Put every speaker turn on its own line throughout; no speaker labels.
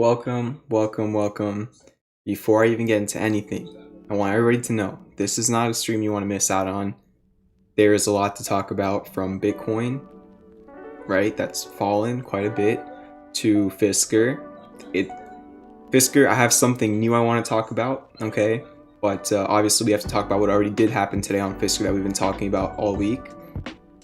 Welcome. Before I even get into anything, I want everybody to know this is not a stream you want to miss out on. There is a lot to talk about, from Bitcoin, right? That's fallen quite a bit, to Fisker. Fisker, I have something new I want to talk about, okay? But obviously we have to talk about what already did happen today on Fisker that we've been talking about all week.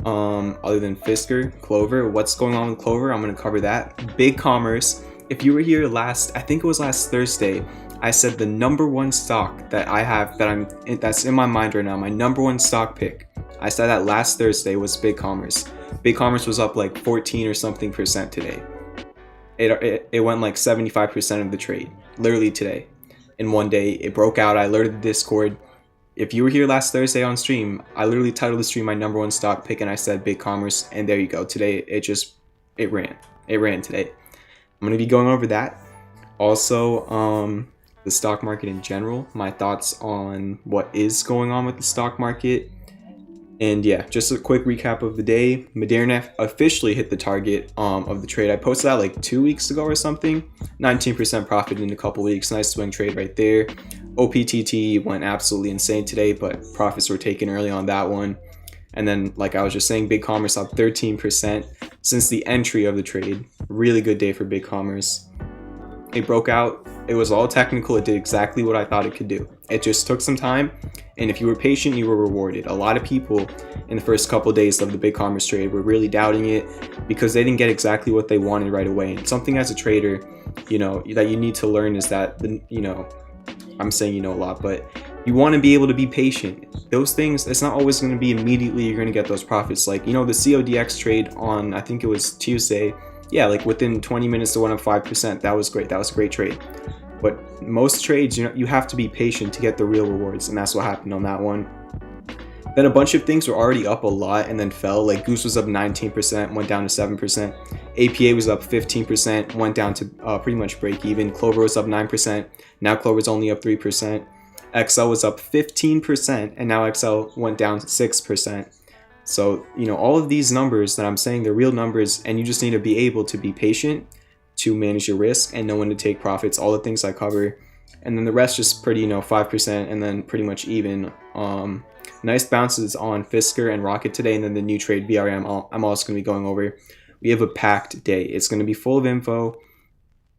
Other than Fisker, Clover, what's going on with Clover? I'm going to cover that. Big Commerce. If you were here I think it was last Thursday, I said the number one stock that I have that's in my mind right now, my number one stock pick. I said that last Thursday was Big Commerce. Big Commerce was up like 14 or something percent today. It went like 75% of the trade, literally today. In one day, it broke out. I alerted the Discord. If you were here last Thursday on stream, I literally titled the stream my number one stock pick, and I said Big Commerce, and there you go. Today, it ran today. I'm going to be going over that. Also, the stock market in general, my thoughts on what is going on with the stock market. And yeah, just a quick recap of the day. Moderna officially hit the target of the trade. I posted that like 2 weeks ago or something. 19% profit in a couple weeks. Nice swing trade right there. OPTT went absolutely insane today, but profits were taken early on that one. And then, like I was just saying, Big Commerce up 13% since the entry of the trade. Really good day for Big Commerce. It broke out. It was all technical. It did exactly what I thought it could do. It just took some time, and if you were patient, you were rewarded. A lot of people in the first couple of days of the Big Commerce trade were really doubting it because they didn't get exactly what they wanted right away. And something as a trader, that you need to learn is that, I'm saying a lot, but you want to be able to be patient. Those things, it's not always going to be immediately you're going to get those profits. Like, the CODX trade on, I think it was Tuesday. Yeah, like within 20 minutes it went up 5%. That was great. That was a great trade. But most trades, you have to be patient to get the real rewards, and that's what happened on that one. Then a bunch of things were already up a lot and then fell. Like Goose was up 19%, went down to 7%. APA was up 15%, went down to pretty much break even. Clover was up 9%. Now Clover's only up 3%. XL was up 15%, and now XL went down 6%. So, all of these numbers that I'm saying, they're real numbers, and you just need to be able to be patient to manage your risk and know when to take profits, all the things I cover. And then the rest just pretty, 5%, and then pretty much even. Nice bounces on Fisker and Rocket today, and then the new trade VROOM I'm also going to be going over. We have a packed day. It's going to be full of info.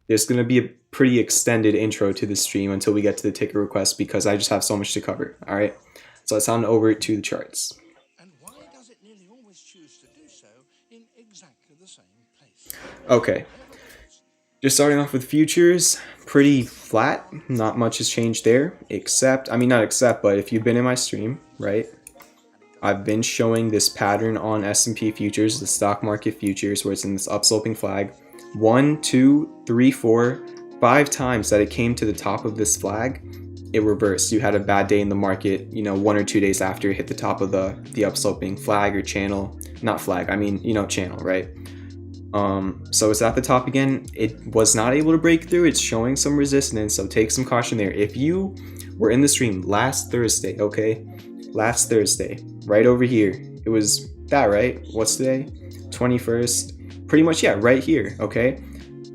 There's going to be a pretty extended intro to the stream until we get to the ticker request because I just have so much to cover. All right, so let's on over to the charts.
And why does it nearly always choose to do so in exactly the same place?
Okay, just starting off with futures, pretty flat. Not much has changed there, but if you've been in my stream, right, I've been showing this pattern on S&P futures, the stock market futures, where it's in this upsloping flag. 1, 2, 3, 4, 5 times that it came to the top of this flag, it reversed. You had a bad day in the market, 1 or 2 days after it hit the top of the upsloping flag or channel. Not flag, channel, right? So it's at the top again. It was not able to break through. It's showing some resistance, so take some caution there. If you were in the stream last Thursday, okay? Last Thursday, right over here. It was that, right? What's today? 21st. Pretty much, yeah, right here, okay?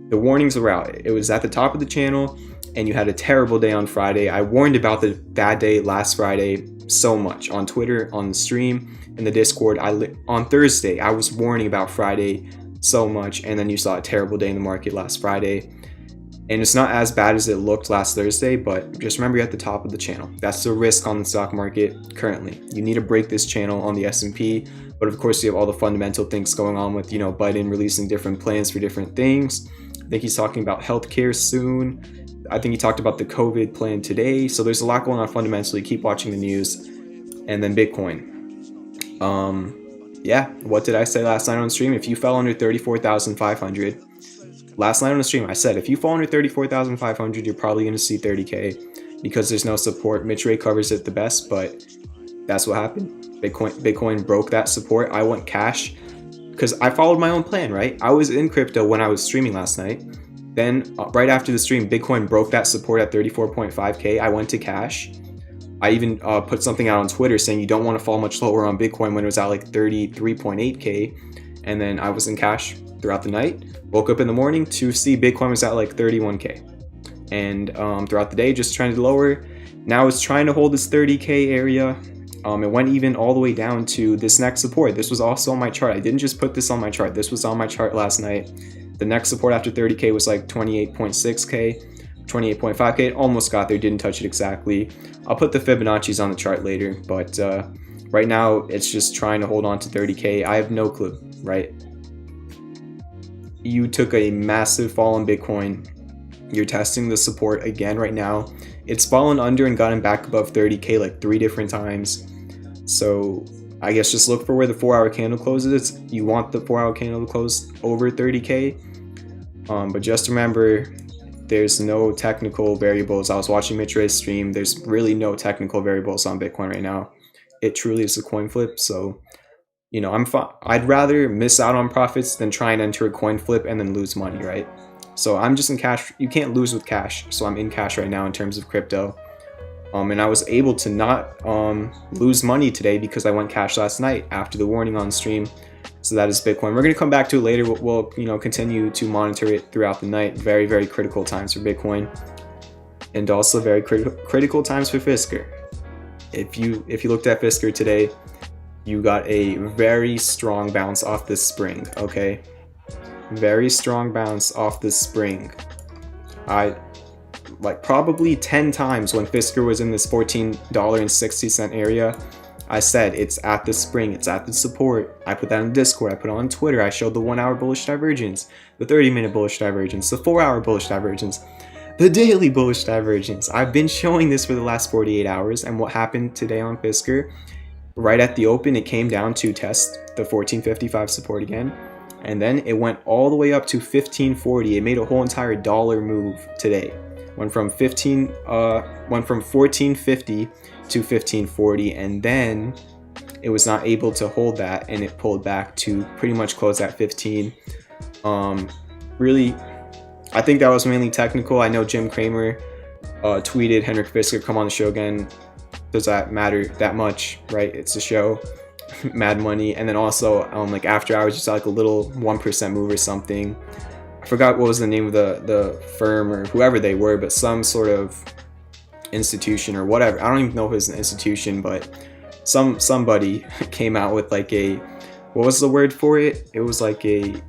The warnings were out. It was at the top of the channel, and you had a terrible day on Friday. I warned about the bad day last Friday so much on Twitter, on the stream, in the Discord. On Thursday, I was warning about Friday so much, and then you saw a terrible day in the market last Friday. And it's not as bad as it looked last Thursday, but just remember you're at the top of the channel. That's the risk on the stock market currently. You need to break this channel on the S&P, but of course you have all the fundamental things going on with, Biden releasing different plans for different things. I think he's talking about healthcare soon. I think he talked about the COVID plan today. So there's a lot going on fundamentally. Keep watching the news. And then Bitcoin. Yeah, what did I say last night on stream? If you fell under 34,500, last night on the stream, I said, if you fall under 34,500, you're probably going to see 30K because there's no support. Mitch Ray covers it the best, but that's what happened. Bitcoin broke that support. I went cash because I followed my own plan, right? I was in crypto when I was streaming last night. Then right after the stream, Bitcoin broke that support at 34.5K. I went to cash. I even put something out on Twitter saying you don't want to fall much lower on Bitcoin when it was at like 33.8K. And then I was in cash throughout the night. Woke up in the morning to see Bitcoin was at like 31K. And throughout the day, just trended lower. Now it's trying to hold this 30K area. It went even all the way down to this next support. This was also on my chart. I didn't just put this on my chart. This was on my chart last night. The next support after 30K was like 28.6K, 28.5K. Almost got there, didn't touch it exactly. I'll put the Fibonacci's on the chart later, but right now it's just trying to hold on to 30K. I have no clue, right? You took a massive fall in Bitcoin. You're testing the support again right now. It's fallen under and gotten back above 30K like 3 different times. So I guess just look for where the 4-hour candle closes. You want the 4-hour candle to close over 30K. But just remember, there's no technical variables. I was watching Mitch Ray's stream. There's really no technical variables on Bitcoin right now. It truly is a coin flip. So, you know, I'd rather miss out on profits than try and enter a coin flip and then lose money, right? So I'm just in cash. You can't lose with cash. So I'm in cash right now in terms of crypto. And I was able to not lose money today because I went cash last night after the warning on stream. So that is Bitcoin. We're going to come back to it later. We'll you know, continue to monitor it throughout the night. Very, very critical times for Bitcoin, and also very critical times for Fisker. If you looked at Fisker today, you got a very strong bounce off this spring. Okay, very strong bounce off this spring. I like probably 10 times when Fisker was in this $14.60 area. I said it's at the spring, it's at the support. I put that in Discord, I put it on Twitter. I showed the 1-hour bullish divergence, the 30-minute bullish divergence, the 4-hour bullish divergence, the daily bullish divergence. I've been showing this for the last 48 hours. And what happened today on Fisker, right at the open, it came down to test the 1455 support again. And then it went all the way up to 1540. It made a whole entire dollar move today. Went from 1450 to 1540, and then it was not able to hold that, and it pulled back to pretty much close at 15. Really, I think that was mainly technical. I know Jim Cramer tweeted, Henrik Fisker, come on the show again. Does that matter that much, right? It's a show. Mad money. And then also like after hours, just like a little 1% move or something. I forgot what was the name of the firm or whoever they were, but some sort of institution or whatever. I don't even know if it was an institution, but somebody came out with like a, what was the word for it? It was like it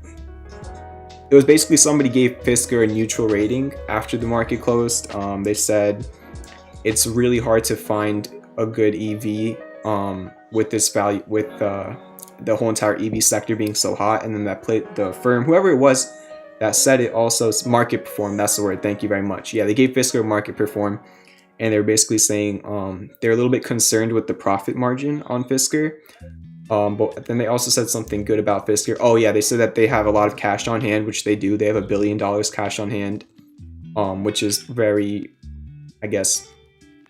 was basically somebody gave Fisker a neutral rating after the market closed. They said it's really hard to find a good EV with this value, with the whole entire EV sector being so hot. And then the firm, whoever it was that said it, also market perform. That's the word. Thank you very much. Yeah, they gave Fisker a market perform, and they're basically saying they're a little bit concerned with the profit margin on Fisker. But then they also said something good about Fisker. Oh yeah, they said that they have a lot of cash on hand, which they do. They have $1 billion cash on hand, which is very, I guess,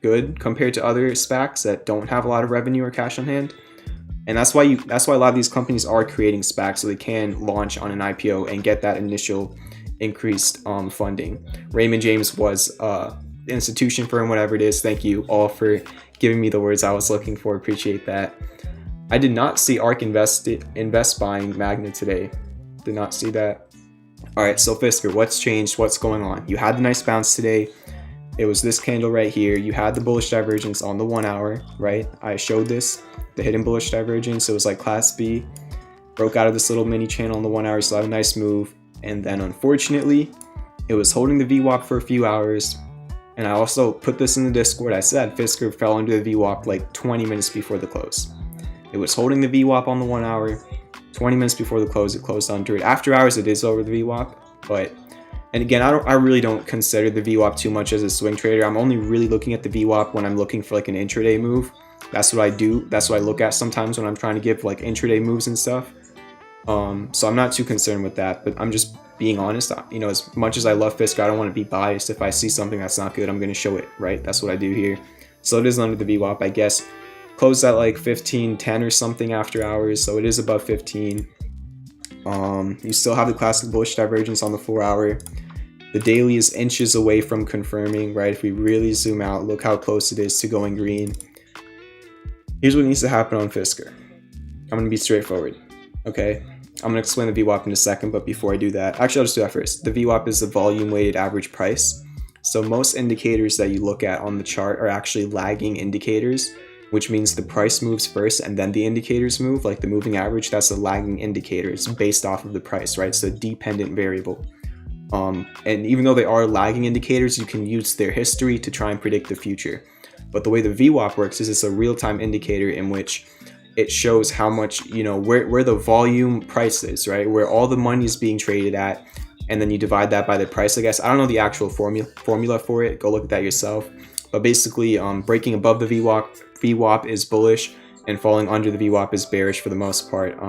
good compared to other SPACs that don't have a lot of revenue or cash on hand. And that's why a lot of these companies are creating SPACs, so they can launch on an IPO and get that initial increased funding. Raymond James was institution firm, whatever it is. Thank you all for giving me the words I was looking for. Appreciate that. I did not see ARK Invest buying Magna today. Did not see that. All right, so Fisker, what's changed? What's going on? You had the nice bounce today. It was this candle right here. You had the bullish divergence on the 1 hour, right? I showed this, the hidden bullish divergence. It was like Class B, broke out of this little mini channel on the 1 hour, so I have a nice move. And then unfortunately, it was holding the VWAP for a few hours. And I also put this in the Discord. I said Fisker fell under the VWAP like 20 minutes before the close. It was holding the VWAP on the 1 hour. 20 minutes before the close, it closed under it. After hours, it is over the VWAP, but, and again, I really don't consider the VWAP too much as a swing trader. I'm only really looking at the VWAP when I'm looking for like an intraday move. That's what I do. That's what I look at sometimes when I'm trying to give like intraday moves and stuff. So I'm not too concerned with that, but I'm just being honest. You know, as much as I love Fisker, I don't want to be biased. If I see something that's not good, I'm going to show it, right? That's what I do here. So it is under the VWAP, I guess. Closed at like 15.10 or something after hours, so it is above 15. You still have the classic bullish divergence on the 4 hour. The daily is inches away from confirming, right? If we really zoom out, look how close it is to going green. Here's what needs to happen on Fisker. I'm going to be straightforward, okay? I'm going to explain the VWAP in a second, but before I do that, actually I'll just do that first. The VWAP is the volume weighted average price. So most indicators that you look at on the chart are actually lagging indicators, which means the price moves first and then the indicators move, like the moving average. That's a lagging indicator. It's based off of the price, right? It's a dependent variable. And even though they are lagging indicators, you can use their history to try and predict the future. But the way the VWAP works is it's a real-time indicator in which it shows how much, where the volume price is, right? Where all the money is being traded at, and then you divide that by the price, I guess. I don't know the actual formula for it. Go look at that yourself. But basically, breaking above the VWAP is bullish, and falling under the VWAP is bearish for the most part.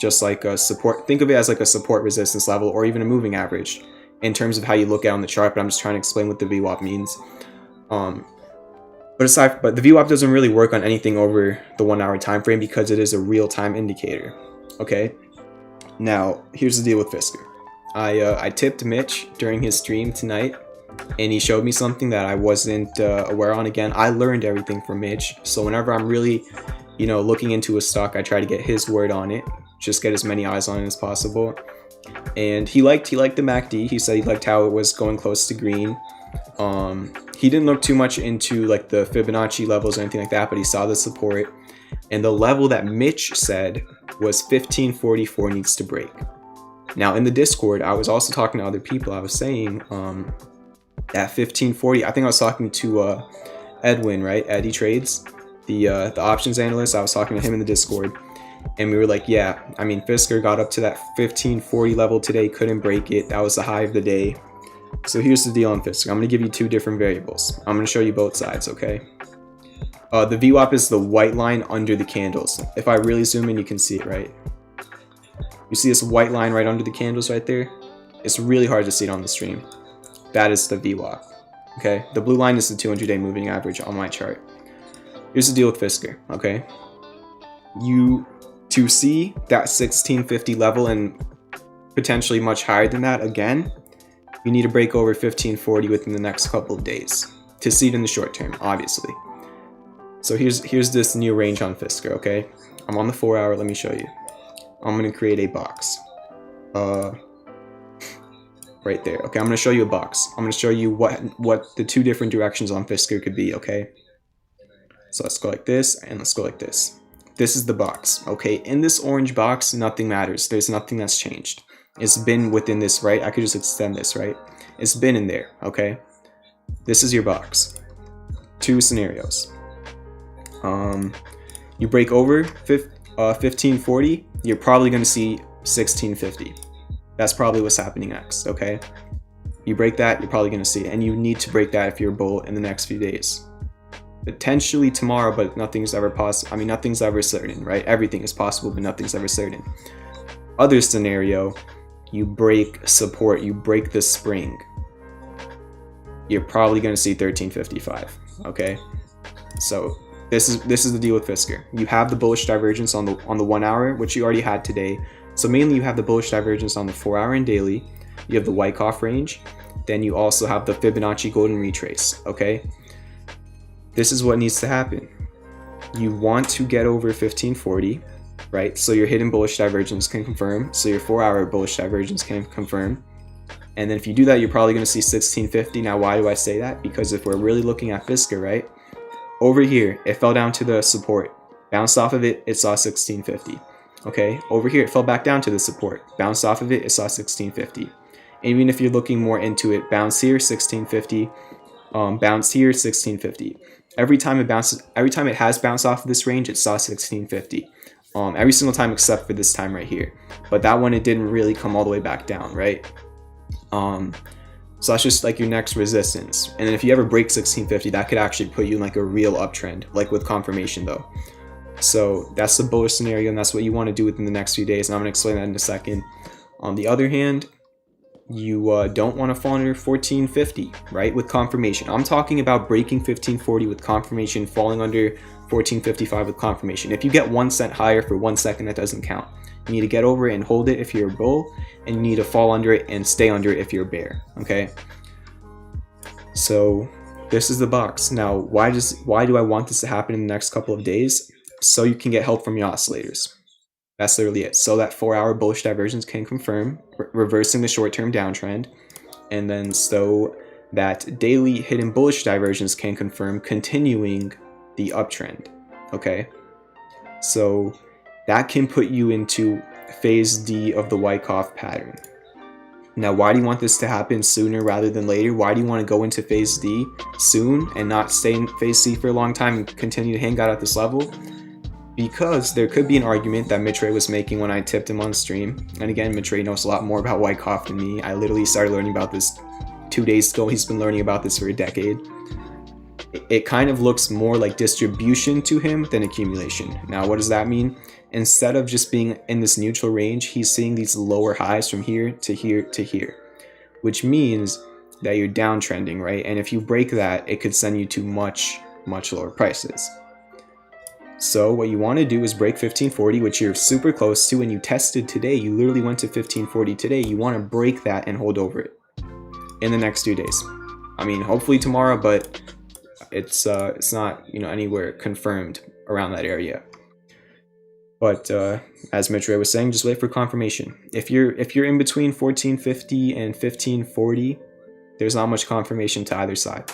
Just like a support, think of it as like a support resistance level, or even a moving average in terms of how you look at it on the chart, but I'm just trying to explain what the VWAP means. But the VWAP doesn't really work on anything over the 1 hour time frame because it is a real-time indicator. Okay, now here's the deal with Fisker. I tipped Mitch during his stream tonight, and he showed me something that I wasn't aware on. Again, I learned everything from Mitch, so whenever I'm really looking into a stock, I try to get his word on it, just get as many eyes on it as possible. And he liked the MACD. He said he liked how it was going close to green. He didn't look too much into like the Fibonacci levels or anything like that, but he saw the support, and the level that Mitch said was 1544 needs to break. Now in the Discord, I was also talking to other people. I was saying at 1540, I think I was talking to Edwin, right? Eddie Trades, the options analyst. I was talking to him in the Discord, and we were like, yeah, I mean, Fisker got up to that 1540 level today, couldn't break it. That was the high of the day. So here's the deal on Fisker. I'm going to give you two different variables. I'm going to show you both sides, okay? The VWAP is the white line under the candles. If I really zoom in, you can see it, right? You see this white line right under the candles right there? It's really hard to see it on the stream. That is the VWAP, okay? The blue line is the 200-day moving average on my chart. Here's the deal with Fisker, okay? To see that 1650 level and potentially much higher than that again, you need to break over 1540 within the next couple of days to see it in the short term, obviously. So here's this new range on Fisker, okay? I'm on the 4 hour, let me show you. I'm gonna create a box. Right there, okay? I'm gonna show you a box. I'm gonna show you what the two different directions on Fisker could be, okay? So let's go like this, and let's go like this. This is the box, okay? In this orange box, nothing matters. There's nothing that's changed. It's been within this, right? I could just extend this, right? It's been in there, okay? This is your box. Two scenarios. You break over 1540, you're probably going to see 1650. That's probably what's happening next, okay? You break that, you're probably going to see it, and you need to break that if you're a bull in the next few days. Potentially tomorrow, but nothing's ever possible. I mean, nothing's ever certain, right? Everything is possible, but nothing's ever certain. Other scenario, you break support, you break the spring, you're probably going to see 1355, okay? So this is the deal with Fisker. You have the bullish divergence on the 1 hour, which you already had today. So mainly you have the bullish divergence on the 4 hour and daily. You have the Wyckoff range. Then you also have the Fibonacci golden retrace, okay? This is what needs to happen. You want to get over 1540, right? So your hidden bullish divergence can confirm. So your 4 hour bullish divergence can confirm. And then if you do that, you're probably going to see 1650. Now, why do I say that? Because if we're really looking at Fisker, right? Over here, it fell down to the support. Bounced off of it, it saw 1650. Okay, over here, it fell back down to the support. Bounced off of it, it saw 1650. And even if you're looking more into it, bounce here, 1650. Bounce here, 1650. Every time it has bounced off of this range, it saw 1650. Every single time except for this time right here. But that one, it didn't really come all the way back down, right? So that's just like your next resistance. And then if you ever break 1650, that could actually put you in like a real uptrend, like with confirmation though. So that's the bullish scenario, and that's what you want to do within the next few days. And I'm going to explain that in a second. On the other hand, you don't want to fall under 1450, right? With confirmation. I'm talking about breaking 1540 with confirmation, falling under 1455 with confirmation. If you get 1 cent higher for 1 second, that doesn't count. You need to get over it and hold it if you're a bull, and you need to fall under it and stay under it if you're a bear, okay? So this is the box. Now, why do I want this to happen in the next couple of days? So you can get help from your oscillators. That's literally it. So that 4-hour bullish divergence can confirm, reversing the short-term downtrend. And then so that daily hidden bullish divergence can confirm continuing the uptrend. Okay, so that can put you into phase D of the Wyckoff pattern. Now, why do you want this to happen sooner rather than later? Why do you want to go into phase D soon and not stay in phase C for a long time and continue to hang out at this level? Because there could be an argument that Mitch Ray was making when I tipped him on stream. And again, Mitch Ray knows a lot more about Wyckoff than me. I literally started learning about this 2 days ago. He's been learning about this for a decade. It kind of looks more like distribution to him than accumulation. Now, what does that mean? Instead of just being in this neutral range, he's seeing these lower highs from here to here to here, which means that you're downtrending, right? And if you break that, it could send you to much, much lower prices. So what you want to do is break 1540, which you're super close to, and you tested today. You literally went to 1540 today. You want to break that and hold over it in the next 2 days. I mean, hopefully tomorrow, but it's not, you know, anywhere confirmed around that area. But as Mitch Ray was saying, just wait for confirmation. If you're in between 1450 and 1540, there's not much confirmation to either side.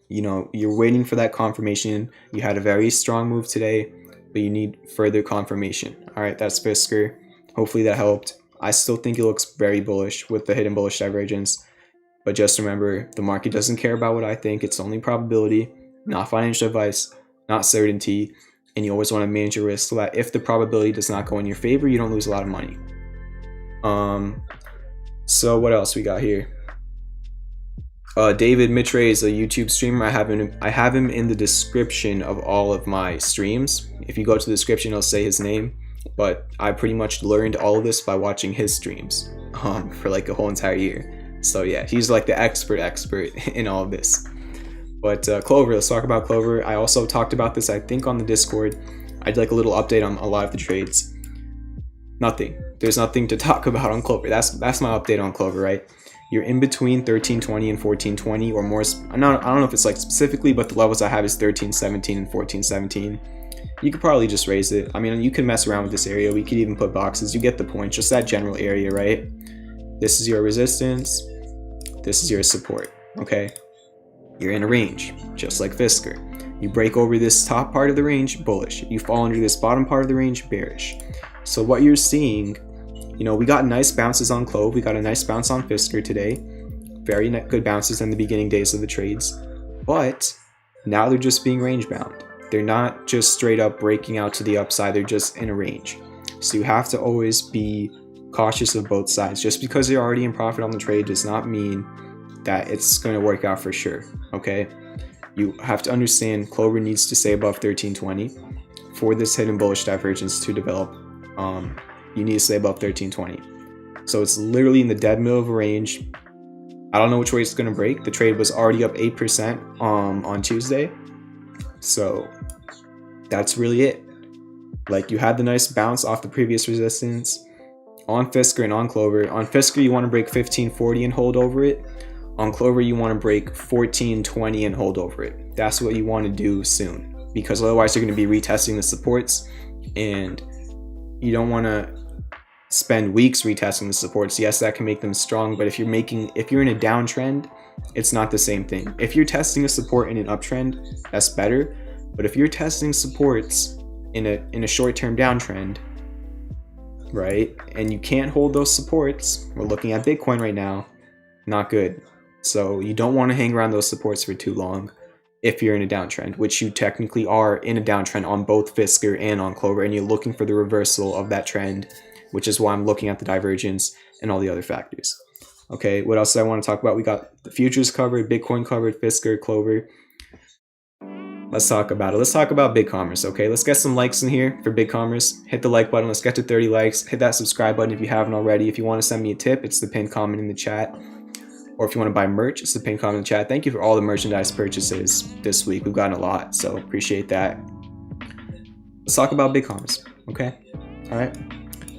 You know, you're waiting for that confirmation. You had a very strong move today, but you need further confirmation. All right, that's Fisker. Hopefully that helped. I still think it looks very bullish with the hidden bullish divergence. But just remember, the market doesn't care about what I think. It's only probability, not financial advice, not certainty. And you always want to manage your risk so that if the probability does not go in your favor, you don't lose a lot of money. So what else we got here? David Mitch Ray is a YouTube streamer. I have him in the description of all of my streams. If you go to the description, it'll say his name. But I pretty much learned all of this by watching his streams for like a whole entire year. So yeah, he's like the expert in all of this. But Clover, let's talk about Clover. I also talked about this, I think, on the Discord. I'd like a little update on a lot of the trades. Nothing. There's nothing to talk about on Clover. That's my update on Clover, right? You're in between 1320 and 1420 or more. I don't know if it's like specifically, but the levels I have is 1317 and 1417. You could probably just raise it. I mean, you can mess around with this area. We could even put boxes. You get the point. Just that general area, right? This is your resistance. This is your support, okay? You're in a range, just like Fisker. You break over this top part of the range, bullish. You fall under this bottom part of the range, bearish. So what you're seeing, you know, we got nice bounces on CLOV. We got a nice bounce on Fisker today. Very good bounces in the beginning days of the trades. But now they're just being range bound. They're not just straight up breaking out to the upside. They're just in a range. So you have to always be cautious of both sides. Just because you're already in profit on the trade does not mean that it's going to work out for sure, okay? You have to understand Clover needs to stay above 1320 for this hidden bullish divergence to develop. You need to stay above 1320. So it's literally in the dead middle of a range. I don't know which way it's going to break. The trade was already up 8% on Tuesday. So that's really it. Like, you had the nice bounce off the previous resistance on Fisker and on Clover. On Fisker, you want to break 1540 and hold over it. On Clover, you want to break 1420 and hold over it. That's what you want to do soon, because otherwise you're going to be retesting the supports, and you don't want to spend weeks retesting the supports. Yes, that can make them strong, but if you're in a downtrend, it's not the same thing. If you're testing a support in an uptrend, that's better. But if you're testing supports in a short-term downtrend, right, and you can't hold those supports, we're looking at Bitcoin right now, not good. So you don't want to hang around those supports for too long if you're in a downtrend, which you technically are in a downtrend on both Fisker and on Clover, and you're looking for the reversal of that trend, which is why I'm looking at the divergence and all the other factors. Okay, what else do I want to talk about? We got the futures covered, Bitcoin covered, Fisker, Clover. Let's talk about it. Let's talk about BigCommerce, okay? Let's get some likes in here for BigCommerce. Hit the like button. Let's get to 30 likes. Hit that subscribe button if you haven't already. If you want to send me a tip, it's the pinned comment in the chat. Or if you want to buy merch, it's the pinned comment in the chat. Thank you for all the merchandise purchases this week. We've gotten a lot, so appreciate that. Let's talk about BigCommerce, okay? All right.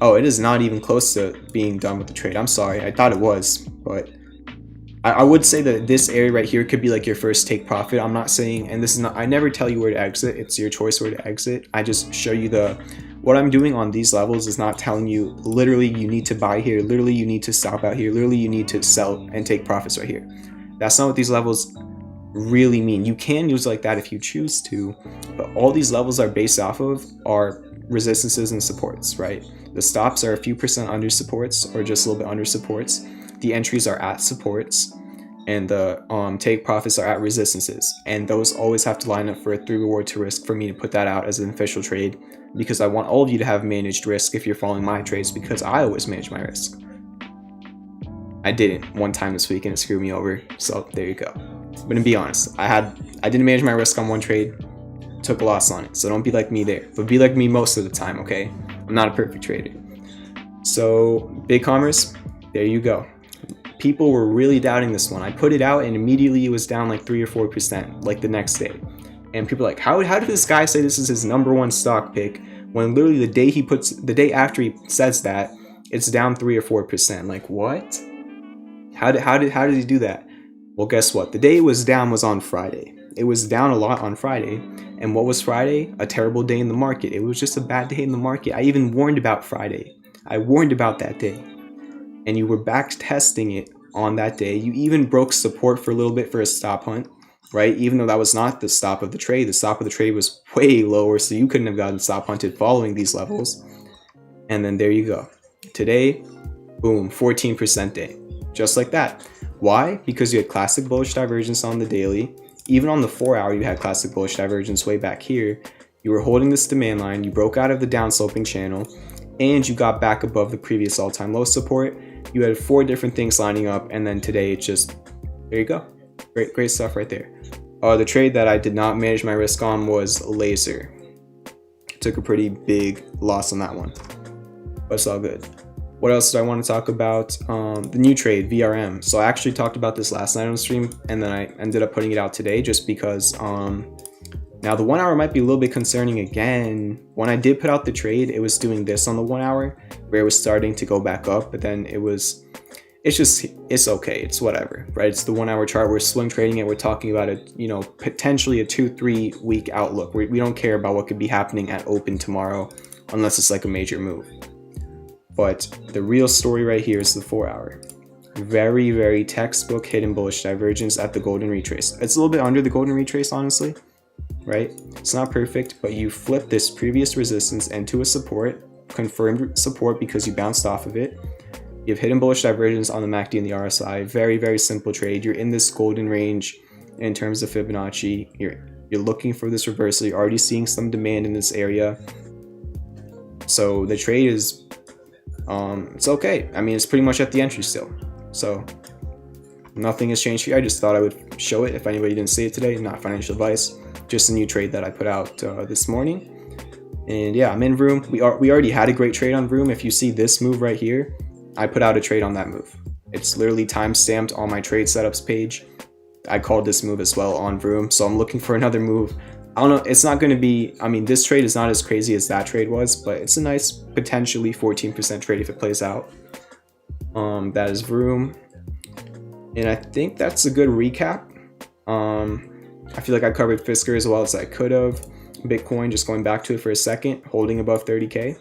Oh, it is not even close to being done with the trade. I'm sorry. I thought it was, but I would say that this area right here could be like your first take profit. I'm not saying, and this is not, I never tell you where to exit. It's your choice where to exit. I just show you what I'm doing on these levels is not telling you literally you need to buy here, literally you need to stop out here, literally you need to sell and take profits right here. That's not what these levels really mean. You can use like that if you choose to, but all these levels are based off of are resistances and supports, right? The stops are a few percent under supports or just a little bit under supports. The entries are at supports, and the take profits are at resistances, and those always have to line up for a 3 reward to risk for me to put that out as an official trade, because I want all of you to have managed risk if you're following my trades, because I always manage my risk. I didn't one time this week and it screwed me over, so there you go. But to be honest, I didn't manage my risk on one trade, took a loss on it, so don't be like me there, but be like me most of the time, okay? I'm not a perfect trader. So big commerce, there you go. People were really doubting this one. I put it out and immediately it was down like 3 or 4% like the next day. And people are like, how did this guy say this is his #1 stock pick when literally the day after he says that, it's down 3 or 4%. Like, what? How did he do that? Well, guess what? The day it was down was on Friday. It was down a lot on Friday. And what was Friday? A terrible day in the market. It was just a bad day in the market. I even warned about Friday. I warned about that day. And you were back testing it on that day. You even broke support for a little bit for a stop hunt, right? Even though that was not the stop of the trade. The stop of the trade was way lower, so you couldn't have gotten stop hunted following these levels. And then there you go. Today, boom, 14% day. Just like that. Why? Because you had classic bullish divergence on the daily. Even on the 4 hour, you had classic bullish divergence way back here. You were holding this demand line. You broke out of the downsloping channel, and you got back above the previous all-time low support. You had 4 different things lining up, and then today it just, there you go. Great stuff right there. The trade that I did not manage my risk on was laser. Took a pretty big loss on that one, but it's all good. What else do I want to talk about? The new trade, VRM. So I actually talked about this last night on the stream, and then I ended up putting it out today just because now the 1 hour might be a little bit concerning again. When I did put out the trade, it was doing this on the 1 hour where it was starting to go back up, but then it's okay, it's whatever, right? It's the 1 hour chart, we're swing trading it, we're talking about a, potentially a 2-3 week outlook. We don't care about what could be happening at open tomorrow unless it's like a major move. But the real story right here is the 4 hour. Very, very textbook hidden bullish divergence at the golden retrace. It's a little bit under the golden retrace, honestly, right? It's not perfect, but you flip this previous resistance into a support, confirmed support because you bounced off of it. You have hidden bullish divergence on the MACD and the RSI. Very, very simple trade. You're in this golden range in terms of Fibonacci. You're looking for this reversal. You're already seeing some demand in this area. So the trade is, it's okay. I mean, it's pretty much at the entry still. So nothing has changed here. I just thought I would show it if anybody didn't see it today. Not financial advice, just a new trade that I put out this morning. And yeah, I'm in VROOM. We already had a great trade on VROOM. If you see this move right here, I put out a trade on that move. It's literally time-stamped on my trade setups page. I called this move as well on VROOM, so I'm looking for another move. I don't know, it's not going to be, I mean, this trade is not as crazy as that trade was, but it's a nice, potentially 14% trade if it plays out. That is VROOM. And I think that's a good recap. I feel like I covered Fisker as well as I could have. Bitcoin, just going back to it for a second, holding above 30K.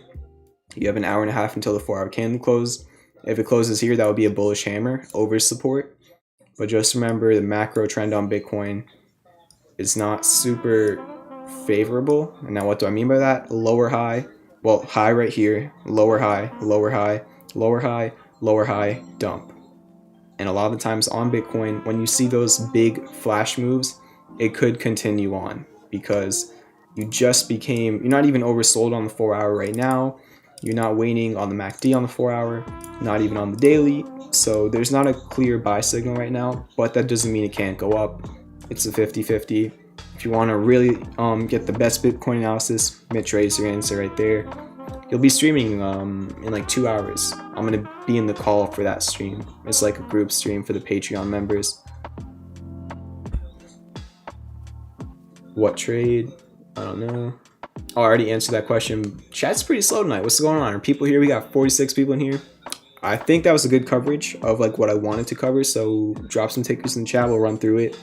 You have an hour and a half until the 4 hour candle close. If it closes here, that would be a bullish hammer over support. But just remember, the macro trend on Bitcoin is not super favorable. And now what do I mean by that? Lower high, well, high right here, lower high, lower high, lower high, lower high, dump. And a lot of the times on Bitcoin, when you see those big flash moves, it could continue on because you're not even oversold on the 4 hour right now. You're not waiting on the MACD on the 4 hour, not even on the daily. So there's not a clear buy signal right now, but that doesn't mean it can't go up. It's a 50-50. If you want to really get the best Bitcoin analysis, Mitch Ray is your answer right there. He'll be streaming in like 2 hours. I'm going to be in the call for that stream. It's like a group stream for the Patreon members. What trade? I don't know. I already answered that question. Chat's pretty slow tonight. What's going on? Are people here? We got 46 people in here. I think that was a good coverage of like what I wanted to cover. So drop some tickets in the chat. We'll run through it.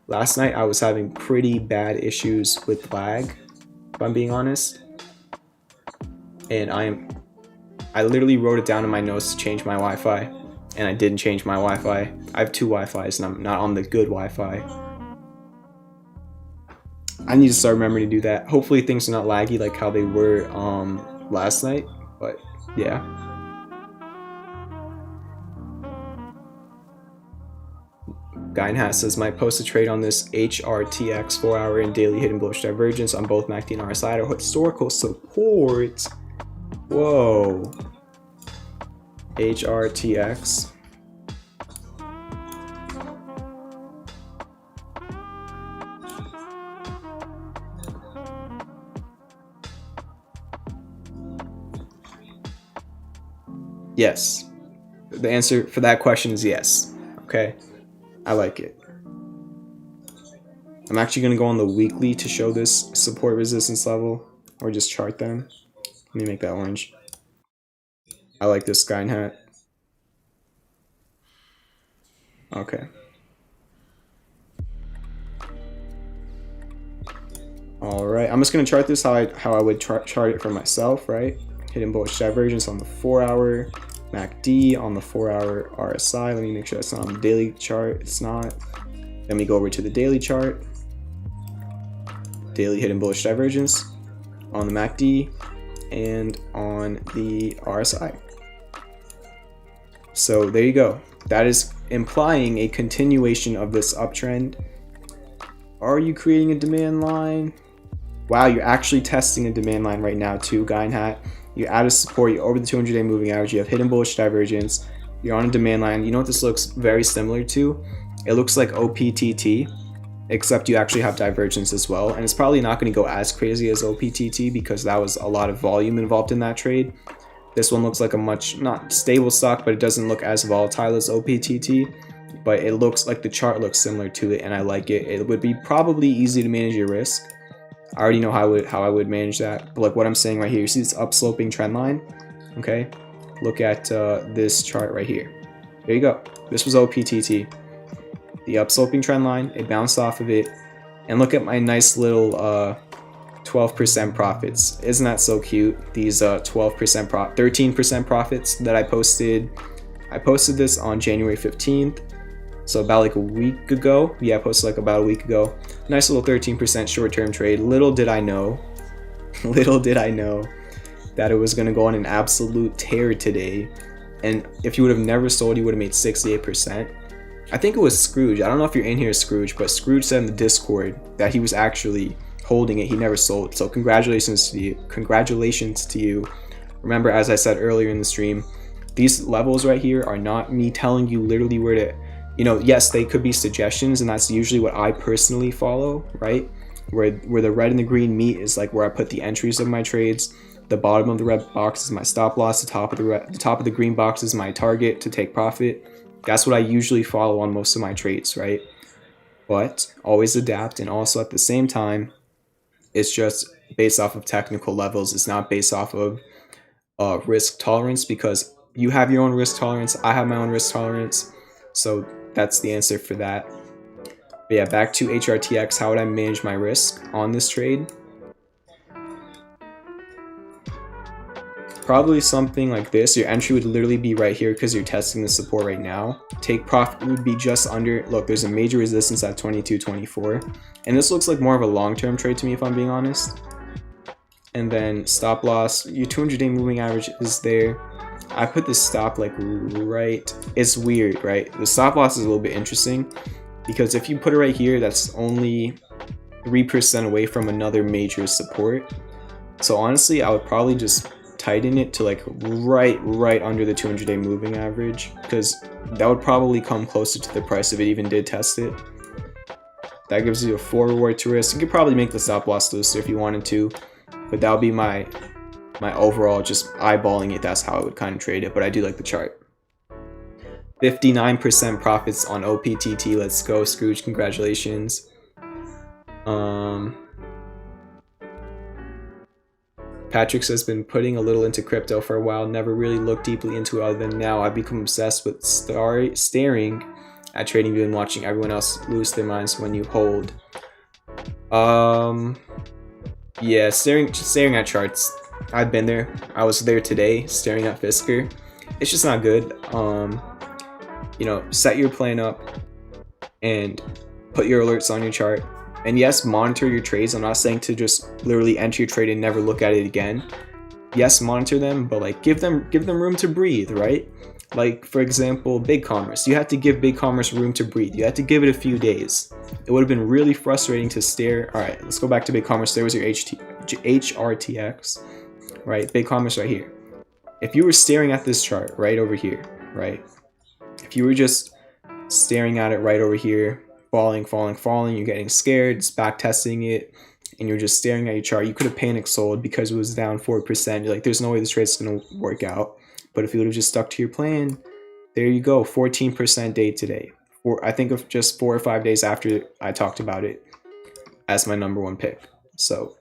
Last night I was having pretty bad issues with lag, if I'm being honest. and I literally wrote it down in my notes to change my Wi-Fi, and I didn't change my Wi-Fi. I have 2 Wi-Fis, and I'm not on the good Wi-Fi. I need to start remembering to do that. Hopefully things are not laggy like how they were last night, but yeah. Guy says, might post a trade on this HRTX 4-hour and daily hidden bullish divergence on both MACD and RSI or historical support. Whoa. HRTX. Yes. The answer for that question is yes. Okay. I like it. I'm actually going to go on the weekly to show this support resistance level, or just chart them. Let me make that orange. I like this sky hat. Okay. Alright, I'm just going to chart this how I would chart it for myself, right? Hidden bullish divergence on the 4-hour, MACD on the 4-hour RSI. Let me make sure that's not on the daily chart. It's not. Then we go over to the daily chart. Daily hidden bullish divergence on the MACD and on the RSI. So there you go. That is implying a continuation of this uptrend. Are you creating a demand line? Wow, you're actually testing a demand line right now too, guy in hat. You add a support, you're over the 200-day moving average, you have hidden bullish divergence, you're on a demand line. You know what this looks very similar to? It looks like OPTT, except you actually have divergence as well. And it's probably not going to go as crazy as OPTT because that was a lot of volume involved in that trade. This one looks like a much, not stable stock, but it doesn't look as volatile as OPTT. But it looks like the chart looks similar to it, and I like it. It would be probably easy to manage your risk. I already know how I would manage that. But like what I'm saying right here, you see this upsloping trend line? Okay, look at this chart right here. There you go. This was OPTT. The upsloping trend line, it bounced off of it. And look at my nice little 12% profits. Isn't that so cute? These 13% profits that I posted. I posted this on January 15th. So about like a week ago. Yeah, I posted like about a week ago. Nice little 13% short-term trade. Little did I know that it was going to go on an absolute tear today. And if you would have never sold, you would have made 68%. I think it was Scrooge. I don't know if you're in here, Scrooge, but Scrooge said in the Discord that he was actually holding it. He never sold. So congratulations to you. Remember, as I said earlier in the stream, these levels right here are not me telling you literally where to, yes, they could be suggestions, and that's usually what I personally follow, right? Where the red and the green meet is like where I put the entries of my trades. The bottom of the red box is my stop loss. The top of the green box is my target to take profit. That's what I usually follow on most of my trades, right? But always adapt, and also at the same time, it's just based off of technical levels. It's not based off of risk tolerance, because you have your own risk tolerance. I have my own risk tolerance. So that's the answer for that. But yeah, back to HRTX. How would I manage my risk on this trade? Probably something like this. Your entry would literally be right here because you're testing the support right now. Take profit would be just under. Look, there's a major resistance at 22.24, and this looks like more of a long-term trade to me, if I'm being honest. And then stop loss, your 200-day moving average is there. I put the stop like right. It's weird, right? The stop loss is a little bit interesting because if you put it right here, that's only 3% away from another major support. So honestly, I would probably just tighten it to like right under the 200-day moving average, because that would probably come closer to the price if it even did test it. That gives you a 4 reward to risk. You could probably make the stop loss looser if you wanted to, but that would be my overall, just eyeballing it. That's how I would kind of trade it, but I do like the chart. 59% profits on OPTT. Let's go, Scrooge. Congratulations. Patrick says, been putting a little into crypto for a while, never really looked deeply into it other than now. I've become obsessed with staring at TradingView and watching everyone else lose their minds when you hold. Yeah, staring at charts. I've been there. I was there today staring at Fisker. It's just not good. You know, set your plan up and put your alerts on your chart. And yes, monitor your trades. I'm not saying to just literally enter your trade and never look at it again. Yes, monitor them, but like give them room to breathe, right? Like for example, BigCommerce. You had to give BigCommerce room to breathe. You had to give it a few days. It would have been really frustrating to stare. All right, let's go back to BigCommerce. There was your HRTX, right? BigCommerce right here. If you were staring at this chart right over here, right? If you were just staring at it right over here, falling, you're getting scared, it's back testing it, and you're just staring at your chart, you could have panic sold because it was down 4%. You're like, there's no way this trade's gonna work out. But if you would have just stuck to your plan, there you go, 14% day today. I think of just 4 or 5 days after I talked about it as my number one pick. So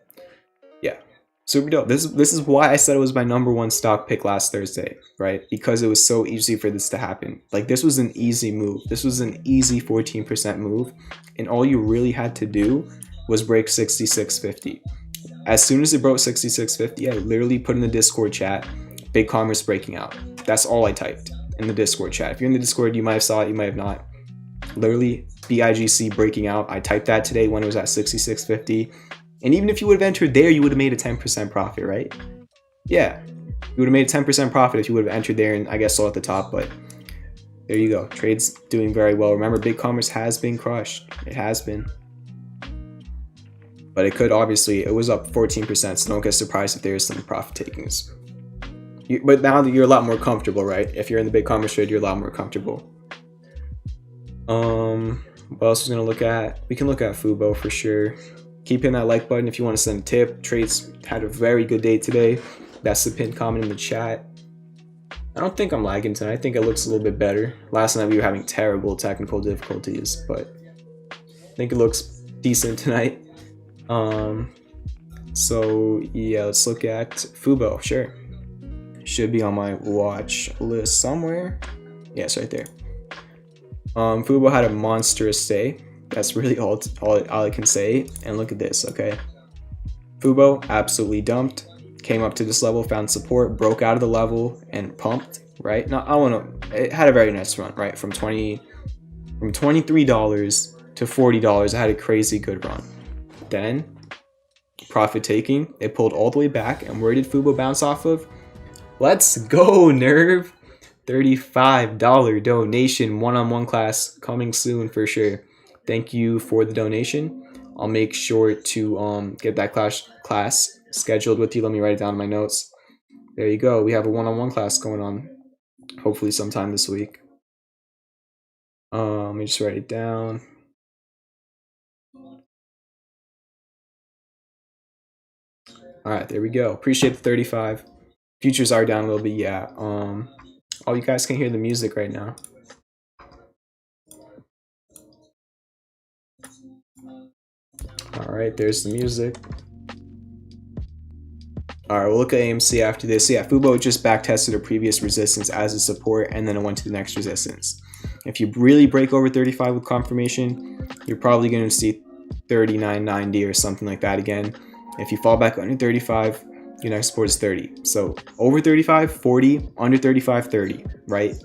yeah, super dope. This is why I said it was my number one stock pick last Thursday, right? Because it was so easy for this to happen. Like this was an easy move. This was an easy 14% move, and all you really had to do was break 66.50. As soon as it broke 66.50, I literally put in the Discord chat, BigCommerce breaking out. That's all I typed in the Discord chat. If you're in the Discord, you might have saw it, you might have not. Literally, BIGC breaking out. I typed that today when it was at 66.50. And even if you would have entered there, you would have made a 10% profit, right? Yeah, you would have made a 10% profit if you would have entered there and I guess sold at the top, but there you go. Trade's doing very well. Remember, BigCommerce has been crushed. It has been. But it could, obviously, it was up 14%, so don't get surprised if there's some profit takings. But now that you're a lot more comfortable, right? If you're in the BigCommerce trade, you're a lot more comfortable. What else are we gonna look at? We can look at FUBO for sure. Keep hitting that like button if you want to send a tip. Trades had a very good day today. That's the pinned comment in the chat. I don't think I'm lagging tonight. I think it looks a little bit better. Last night we were having terrible technical difficulties, but I think it looks decent tonight. So yeah, let's look at FUBO. Sure, should be on my watch list somewhere. Yeah, it's right there. FUBO had a monstrous day. That's really all I can say. And look at this, okay? FUBO absolutely dumped. Came up to this level, found support, broke out of the level, and pumped, right? Now, it had a very nice run, right? From $23 to $40, it had a crazy good run. Then, profit taking, it pulled all the way back, and where did FUBO bounce off of? Let's go, Nerve! $35 donation, one-on-one class coming soon for sure. Thank you for the donation. I'll make sure to get that class scheduled with you. Let me write it down in my notes. There you go. We have a one-on-one class going on, hopefully sometime this week. Let me just write it down. All right, there we go. Appreciate the 35. Futures are down a little bit, yeah. Oh, you guys can hear the music right now. All right, there's the music. All right, we'll look at AMC after this. Yeah, FUBO just back tested a previous resistance as a support, and then it went to the next resistance. If you really break over 35 with confirmation, you're probably going to see 39.90 or something like that again. If you fall back under 35, your next support is 30. So over 35, 40, under 35, 30, right?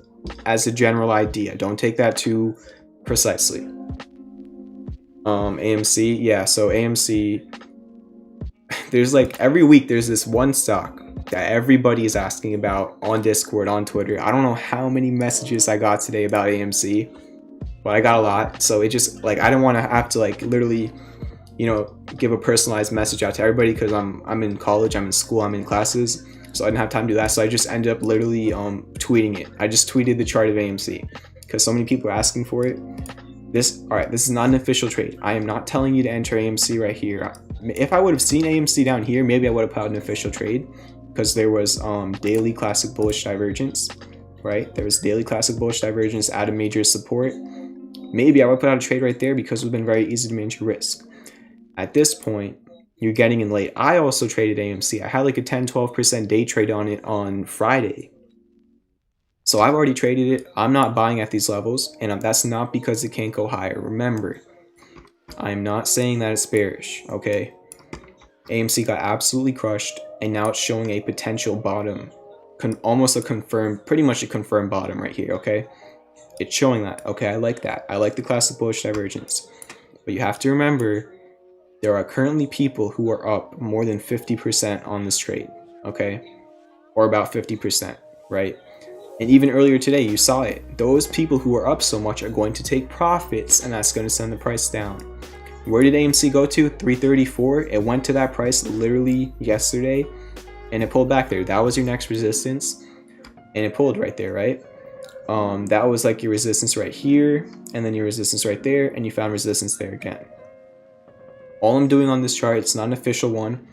As a general idea. Don't take that too precisely. AMC, yeah, so AMC, there's like every week there's this one stock that everybody is asking about on Discord, on Twitter. I don't know how many messages I got today about AMC, but I got a lot. So it just like, I didn't want to have to like literally, you know, give a personalized message out to everybody because I'm in college, I'm in school, I'm in classes, so I didn't have time to do that. So I just ended up literally tweeting it. I just tweeted the chart of AMC because so many people are asking for it. All right, this is not an official trade. I am not telling you to enter AMC right here. If I would have seen AMC down here, maybe I would have put out an official trade because there was daily classic bullish divergence, right? There was daily classic bullish divergence at a major support. Maybe I would put out a trade right there because it would have been very easy to manage your risk. At this point, you're getting in late. I also traded AMC. I had like a 10-12% day trade on it on Friday. So I've already traded it. I'm not buying at these levels, and that's not because it can't go higher. Remember, I'm not saying that it's bearish, okay? AMC got absolutely crushed, and now it's showing a potential bottom, almost a confirmed, pretty much a confirmed bottom right here, okay? It's showing that. Okay, I like that. I like the classic bullish divergence. But you have to remember, there are currently people who are up more than 50% on this trade, okay? Or about 50%, right? And even earlier today, you saw it. Those people who are up so much are going to take profits, and that's going to send the price down. Where did AMC go to? 334. It went to that price literally yesterday, and it pulled back there. That was your next resistance, and it pulled right there, right? That was like your resistance right here, and then your resistance right there, and you found resistance there again. All I'm doing on this chart, it's not an official one,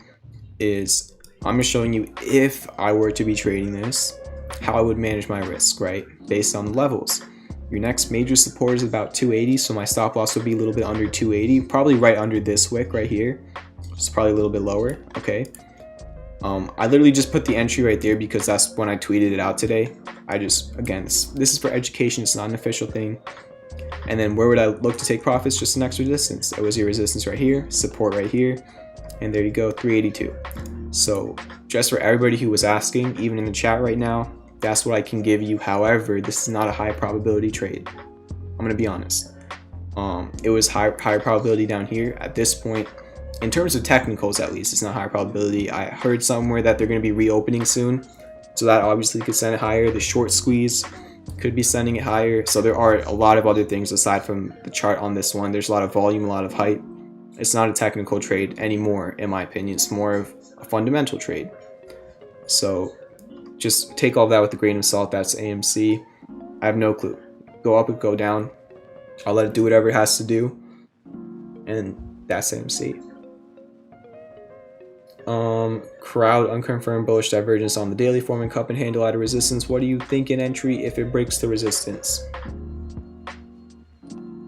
is I'm just showing you if I were to be trading this, how I would manage my risk, right? Based on the levels. Your next major support is about 280, so my stop loss would be a little bit under 280, probably right under this wick right here. It's probably a little bit lower, okay? I literally just put the entry right there because that's when I tweeted it out today. Again, this is for education, it's not an official thing. And then where would I look to take profits? Just the next resistance. It was your resistance right here, support right here, and there you go, 382. So just for everybody who was asking, even in the chat right now, that's what I can give you. However, this is not a high probability trade. I'm gonna be honest. It was higher probability down here. At this point, in terms of technicals at least, it's not high probability. I heard somewhere that they're gonna be reopening soon, so that obviously could send it higher. The short squeeze could be sending it higher. So there are a lot of other things aside from the chart on this one. There's a lot of volume, a lot of height. It's not a technical trade anymore, in my opinion. It's more of a fundamental trade. So just take all that with a grain of salt. That's AMC. I have no clue. Go up and go down. I'll let it do whatever it has to do. And that's AMC. Crowd unconfirmed bullish divergence on the daily, forming cup and handle at a resistance. What do you think an entry if it breaks the resistance?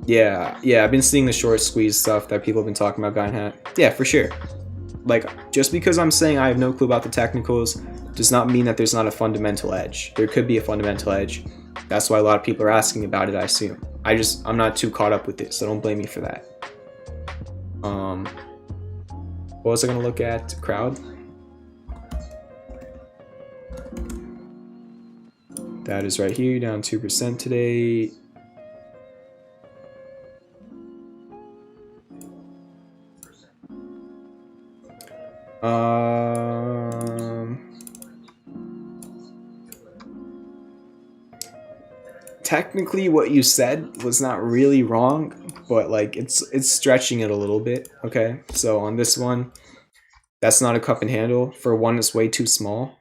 Yeah, I've been seeing the short squeeze stuff that people have been talking about, Guy Hat. Yeah, for sure. Like, just because I'm saying I have no clue about the technicals does not mean that there's not a fundamental edge. There could be a fundamental edge. That's why a lot of people are asking about it, I assume. I'm not too caught up with this, so don't blame me for that. What was I gonna look at? Crowd. That is right here, down 2% today. Technically what you said was not really wrong, but like it's stretching it a little bit. Okay, so on this one, that's not a cup and handle. For one, it's way too small.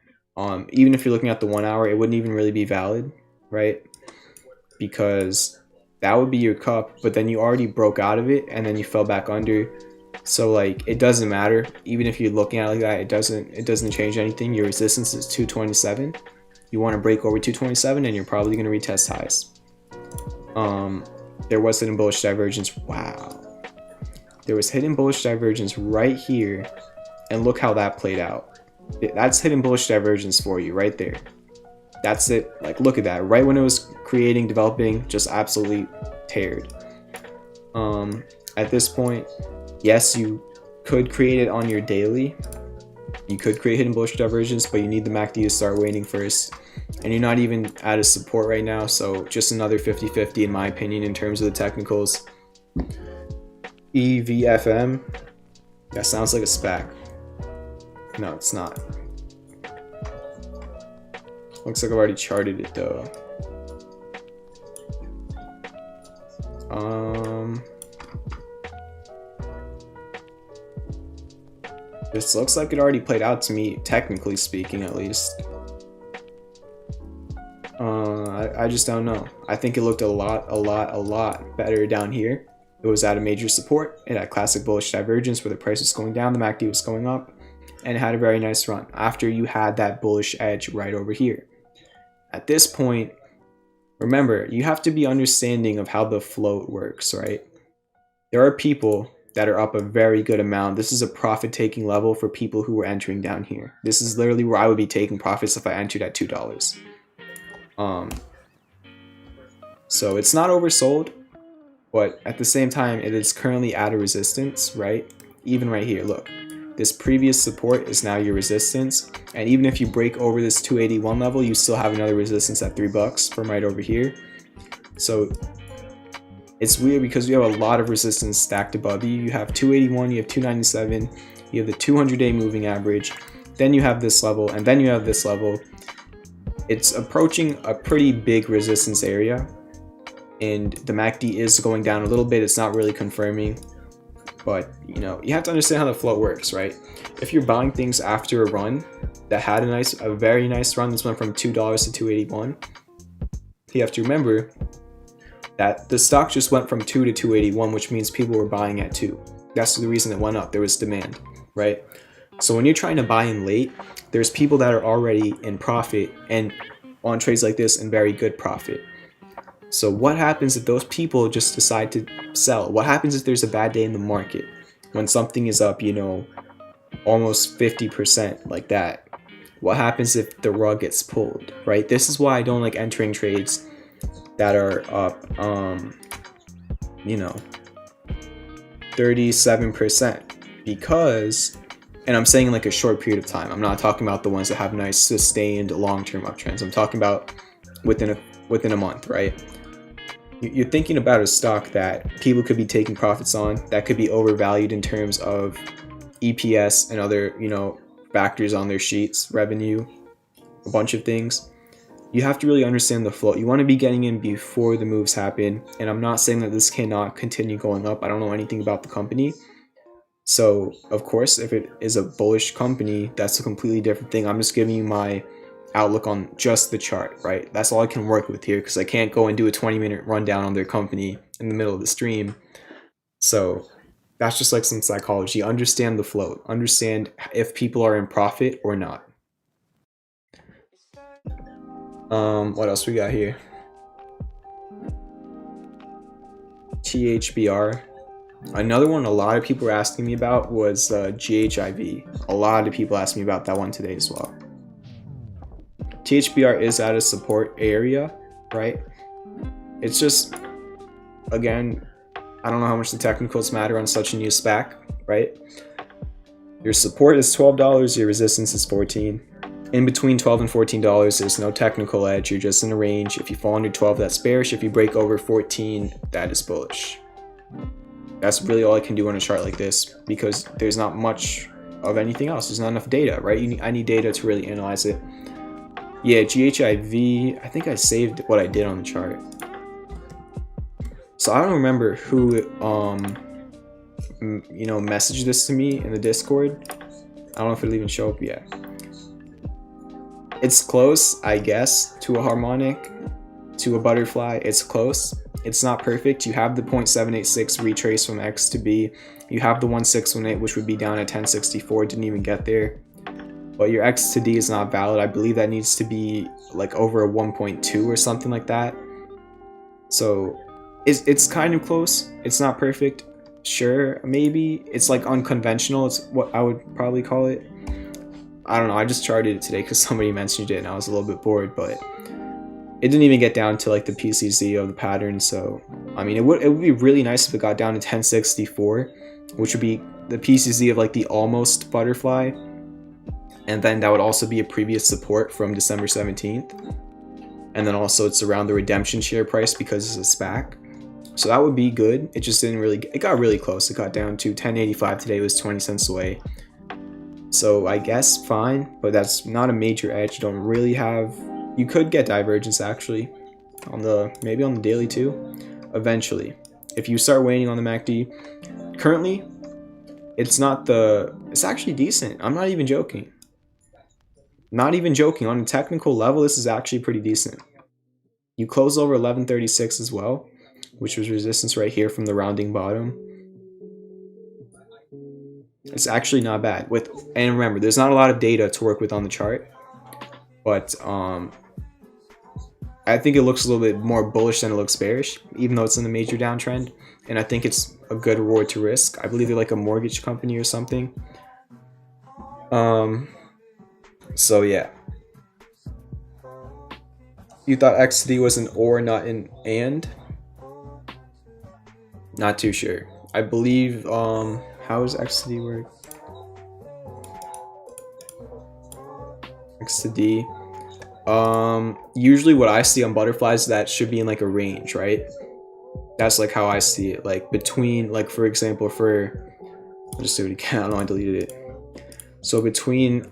Even if you're looking at the 1 hour, it wouldn't even really be valid, right? Because that would be your cup, but then you already broke out of it and then you fell back under. So like it doesn't matter. Even if you're looking at it like that, it doesn't change anything. Your resistance is 227. You want to break over 227 and you're probably going to retest highs. There was hidden bullish divergence. Wow. There was hidden bullish divergence right here, and look how that played out. That's hidden bullish divergence for you right there. That's it. Like, look at that. Right when it was creating, developing, just absolutely teared. At this point, yes, you could create it on your daily. You could create hidden bullish divergence, but you need the MACD to start waning first. And you're not even at a support right now, so just another 50-50 in my opinion in terms of the technicals. EVFM. That sounds like a SPAC. No, it's not. Looks like I've already charted it though. This looks like it already played out to me, technically speaking, at least. I just don't know. I think it looked a lot better down here. It was at a major support. It had classic bullish divergence where the price was going down, the MACD was going up, and it had a very nice run after you had that bullish edge right over here. At this point, remember, you have to be understanding of how the float works, right? There are people that are up a very good amount. This is a profit-taking level for people who were entering down here. This is literally where I would be taking profits if I entered at $2. So it's not oversold, but at the same time, it is currently at a resistance, right? Even right here, look. This previous support is now your resistance, and even if you break over this 281 level, you still have another resistance at $3 from right over here. So it's weird because you have a lot of resistance stacked above you. You have 281, you have 297, you have the 200-day moving average, then you have this level, and then you have this level. It's approaching a pretty big resistance area, and the MACD is going down a little bit. It's not really confirming, but you know, you have to understand how the float works, right? If you're buying things after a run that had a very nice run, this went from $2 to 281, you have to remember that the stock just went from 2 to 281, which means people were buying at 2. That's the reason it went up. There was demand, right? So when you're trying to buy in late, there's people that are already in profit and on trades like this in very good profit. So what happens if those people just decide to sell? What happens if there's a bad day in the market when something is up, you know, almost 50% like that? What happens if the rug gets pulled, right? This is why I don't like entering trades that are up, you know, 37%, because, and I'm saying like a short period of time. I'm not talking about the ones that have nice sustained long-term uptrends. I'm talking about within a month, right? You're thinking about a stock that people could be taking profits on, that could be overvalued in terms of EPS and other, you know, factors on their sheets, revenue, a bunch of things. You have to really understand the float. You want to be getting in before the moves happen. And I'm not saying that this cannot continue going up. I don't know anything about the company. So, of course, if it is a bullish company, that's a completely different thing. I'm just giving you my outlook on just the chart, right? That's all I can work with here, because I can't go and do a 20-minute rundown on their company in the middle of the stream. So that's just like some psychology. Understand the float. Understand if people are in profit or not. What else we got here? THBR. Another one a lot of people were asking me about was GHIV. A lot of people asked me about that one today as well. THBR is at a support area, right? It's just, again, I don't know how much the technicals matter on such a new SPAC, right? Your support is $12, your resistance is $14. In between $12 and $14, there's no technical edge. You're just in a range. If you fall under 12, that's bearish. If you break over 14, that is bullish. That's really all I can do on a chart like this, because there's not much of anything else. There's not enough data, right? I need data to really analyze it. Yeah, GHIV, I think I saved what I did on the chart. So I don't remember who, you know, messaged this to me in the Discord. I don't know if it'll even show up yet. It's close, I guess, to a harmonic, to a butterfly. It's close. It's not perfect. You have the 0.786 retrace from X to B. You have the 1618, which would be down at 1064. Didn't even get there. But your X to D is not valid. I believe that needs to be like over a 1.2 or something like that. So it's kind of close. It's not perfect. Sure, maybe. It's like unconventional. It's what I would probably call it. I don't know, I just charted it today because somebody mentioned it and I was a little bit bored, but it didn't even get down to like the PCZ of the pattern. So I mean, it would be really nice if it got down to 1064, which would be the PCZ of like the almost butterfly, and then that would also be a previous support from December 17th, and then also it's around the redemption share price because it's a SPAC. So that would be good. It just didn't really, it got really close. It got down to 1085 today. It was 20 cents away. So I guess fine, but that's not a major edge. You don't really have, you could get divergence actually on the, maybe on the daily too, eventually. If you start waning on the MACD, currently it's actually decent. I'm not even joking. Not even joking. On a technical level, this is actually pretty decent. You close over 1136 as well, which was resistance right here from the rounding bottom. It's actually not bad. And remember, there's not a lot of data to work with on the chart, but I think it looks a little bit more bullish than it looks bearish, even though it's in the major downtrend. And I think it's a good reward to risk. I believe they're like a mortgage company or something. So yeah. You thought XD was an or, not an and? Not too sure. I believe, how does XD work? X to D. Usually what I see on butterflies, that should be in like a range, right? That's like how I see it, like between, like for example, I'll just do it again. I don't know, I deleted it. So between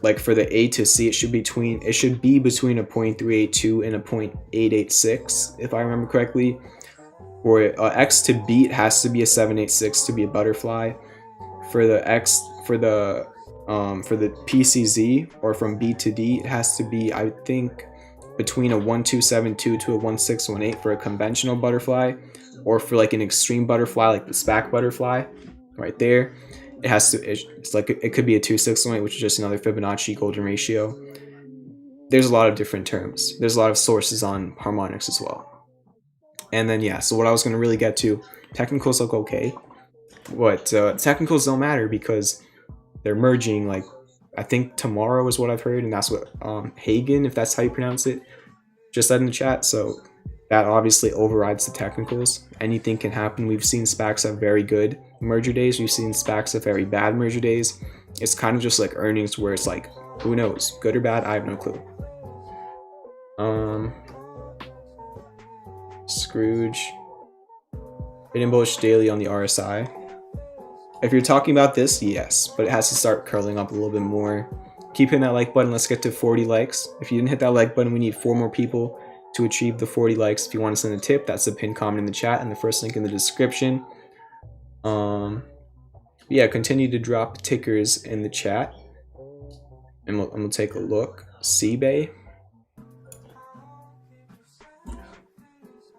like for the A to C, it should be between a 0.382 and a 0.886, if I remember correctly. For X to B, it has to be a 786 to be a butterfly. For the PCZ, or from B to D, it has to be, I think, between a 1272 to a 1618 for a conventional butterfly, or for like an extreme butterfly like the SPAC butterfly right there, it has to, it's like, it could be a 2618, which is just another Fibonacci golden ratio. There's a lot of different terms. There's a lot of sources on harmonics as well. And then yeah, so what I was going to really get to, technicals look okay, but technicals don't matter because they're merging, like I think tomorrow is what I've heard, and that's what Hagen, if that's how you pronounce it, just said in the chat. So that obviously overrides the technicals. Anything can happen. We've seen SPACs have very good merger days. We've seen SPACs have very bad merger days. It's kind of just like earnings, where it's like, who knows, good or bad, I have no clue. Scrooge, hitting bullish daily on the RSI. If you're talking about this, yes, but it has to start curling up a little bit more. Keep hitting that like button. Let's get to 40 likes. If you didn't hit that like button, we need 4 more people to achieve the 40 likes. If you want to send a tip, that's the pinned comment in the chat and the first link in the description. Yeah, continue to drop tickers in the chat, and I'm gonna take a look. CBAY.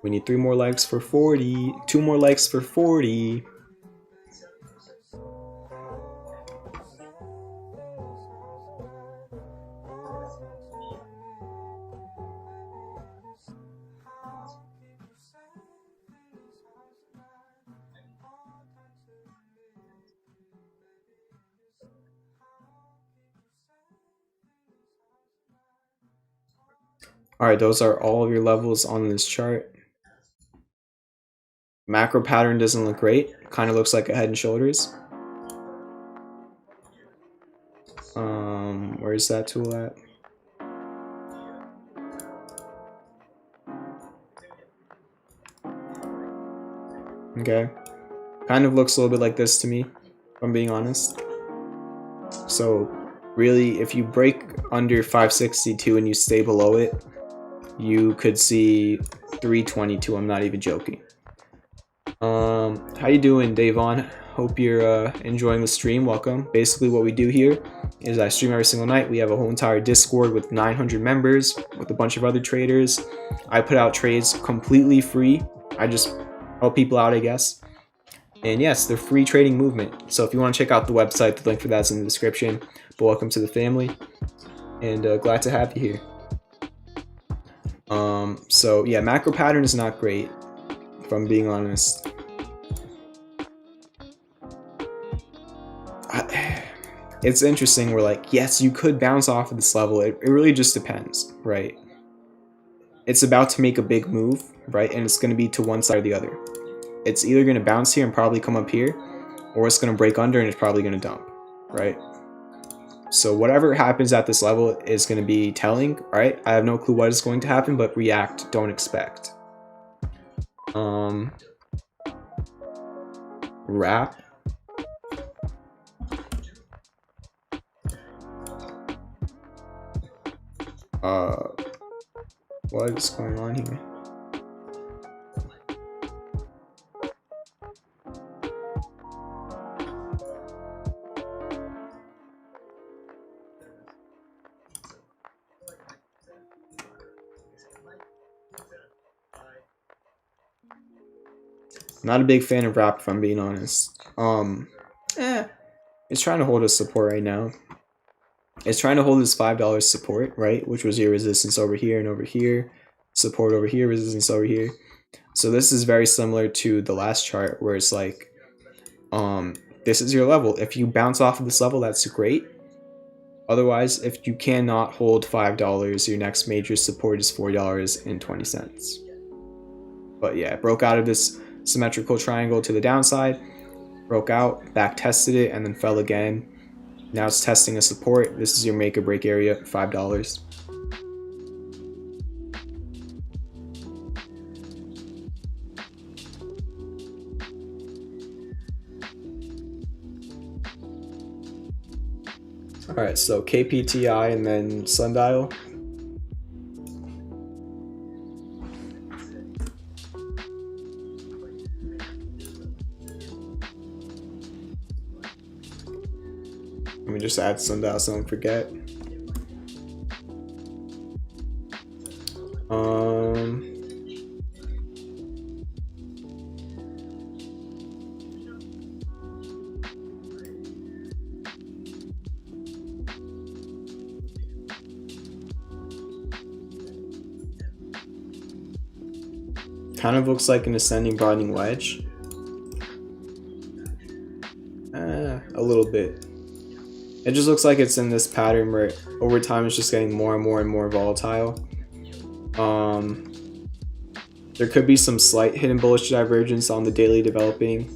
We need 3 more likes for 40. 2 more likes for 40. All right, those are all of your levels on this chart. Macro pattern doesn't look great. Kind of looks like a head and shoulders. Where's that tool at? Okay. Kind of looks a little bit like this to me, if I'm being honest. So really, if you break under 562 and you stay below it, you could see 322. I'm not even joking. How you doing, Davon? Hope you're enjoying the stream. Welcome. Basically what we do here is I stream every single night. We have a whole entire Discord with 900 members with a bunch of other traders. I put out trades completely free. I just help people out, I guess. And yes, the free trading movement. So if you want to check out the website, the link for that's in the description. But welcome to the family, and glad to have you here. So yeah, macro pattern is not great, if I'm being honest. It's interesting. We're like, yes, you could bounce off of this level. It really just depends, right? It's about to make a big move, right? And it's going to be to one side or the other. It's either going to bounce here and probably come up here, or it's going to break under and it's probably going to dump, right? So whatever happens at this level is going to be telling, right? I have no clue what is going to happen, but react, don't expect. Wrap. What is going on here? Not a big fan of wrap, if I'm being honest. It's trying to hold a support right now. It's trying to hold this $5 support, right? Which was your resistance over here and over here. Support over here, resistance over here. So this is very similar to the last chart where it's like, this is your level. If you bounce off of this level, that's great. Otherwise, if you cannot hold $5, your next major support is $4.20. But yeah, it broke out of this symmetrical triangle to the downside, broke out, back tested it, and then fell again. Now it's testing a support. This is your make or break area, $5. Alright, so KPTI and then sundial. Let me just add sundial so I don't forget. Kind of looks like an ascending broadening wedge. A little bit. It just looks like it's in this pattern where over time it's just getting more and more and more volatile. There could be some slight hidden bullish divergence on the daily developing.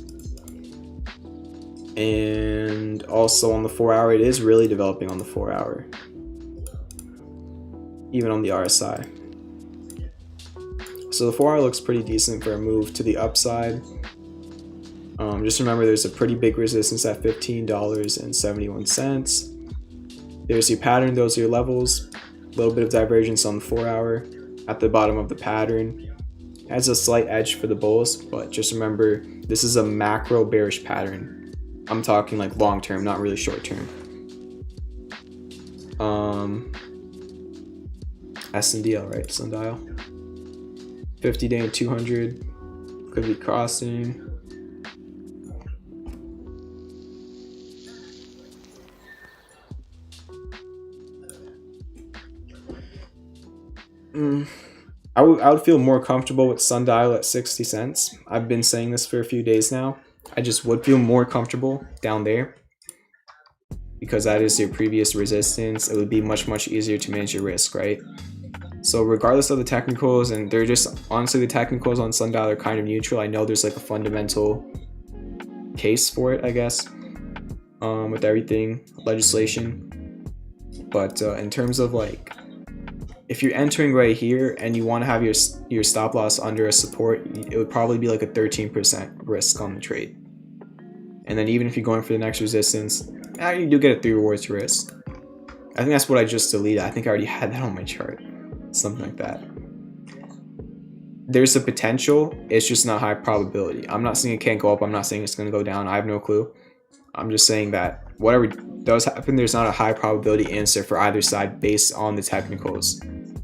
And also on the 4 hour, it is really developing on the 4 hour. Even on the RSI. So the 4 hour looks pretty decent for a move to the upside. Just remember there's a pretty big resistance at $15.71. There's your pattern, those are your levels. A little bit of divergence on the 4 hour at the bottom of the pattern. Has a slight edge for the bulls, but just remember this is a macro bearish pattern. I'm talking like long term, not really short term. SNDL, right? Sundial. 50-day and 200 could be crossing. I would feel more comfortable with sundial at 60 cents. I've been saying this for a few days now. I just would feel more comfortable down there because that is your previous resistance. It would be much easier to manage your risk, right? So regardless of the technicals, and they're just honestly the technicals on sundial are kind of neutral. I know there's like a fundamental case for it, I guess, with everything legislation. But in terms of like, if you're entering right here and you want to have your stop loss under a support, it would probably be like a 13% risk on the trade. And then even if you're going for the next resistance, you do get a 3 rewards risk. I think that's what I just deleted. I think I already had that on my chart. Something like that. There's a potential, it's just not high probability. I'm not saying it can't go up, I'm not saying it's going to go down, I have no clue. I'm just saying that whatever does happen, there's not a high probability answer for either side based on the technicals.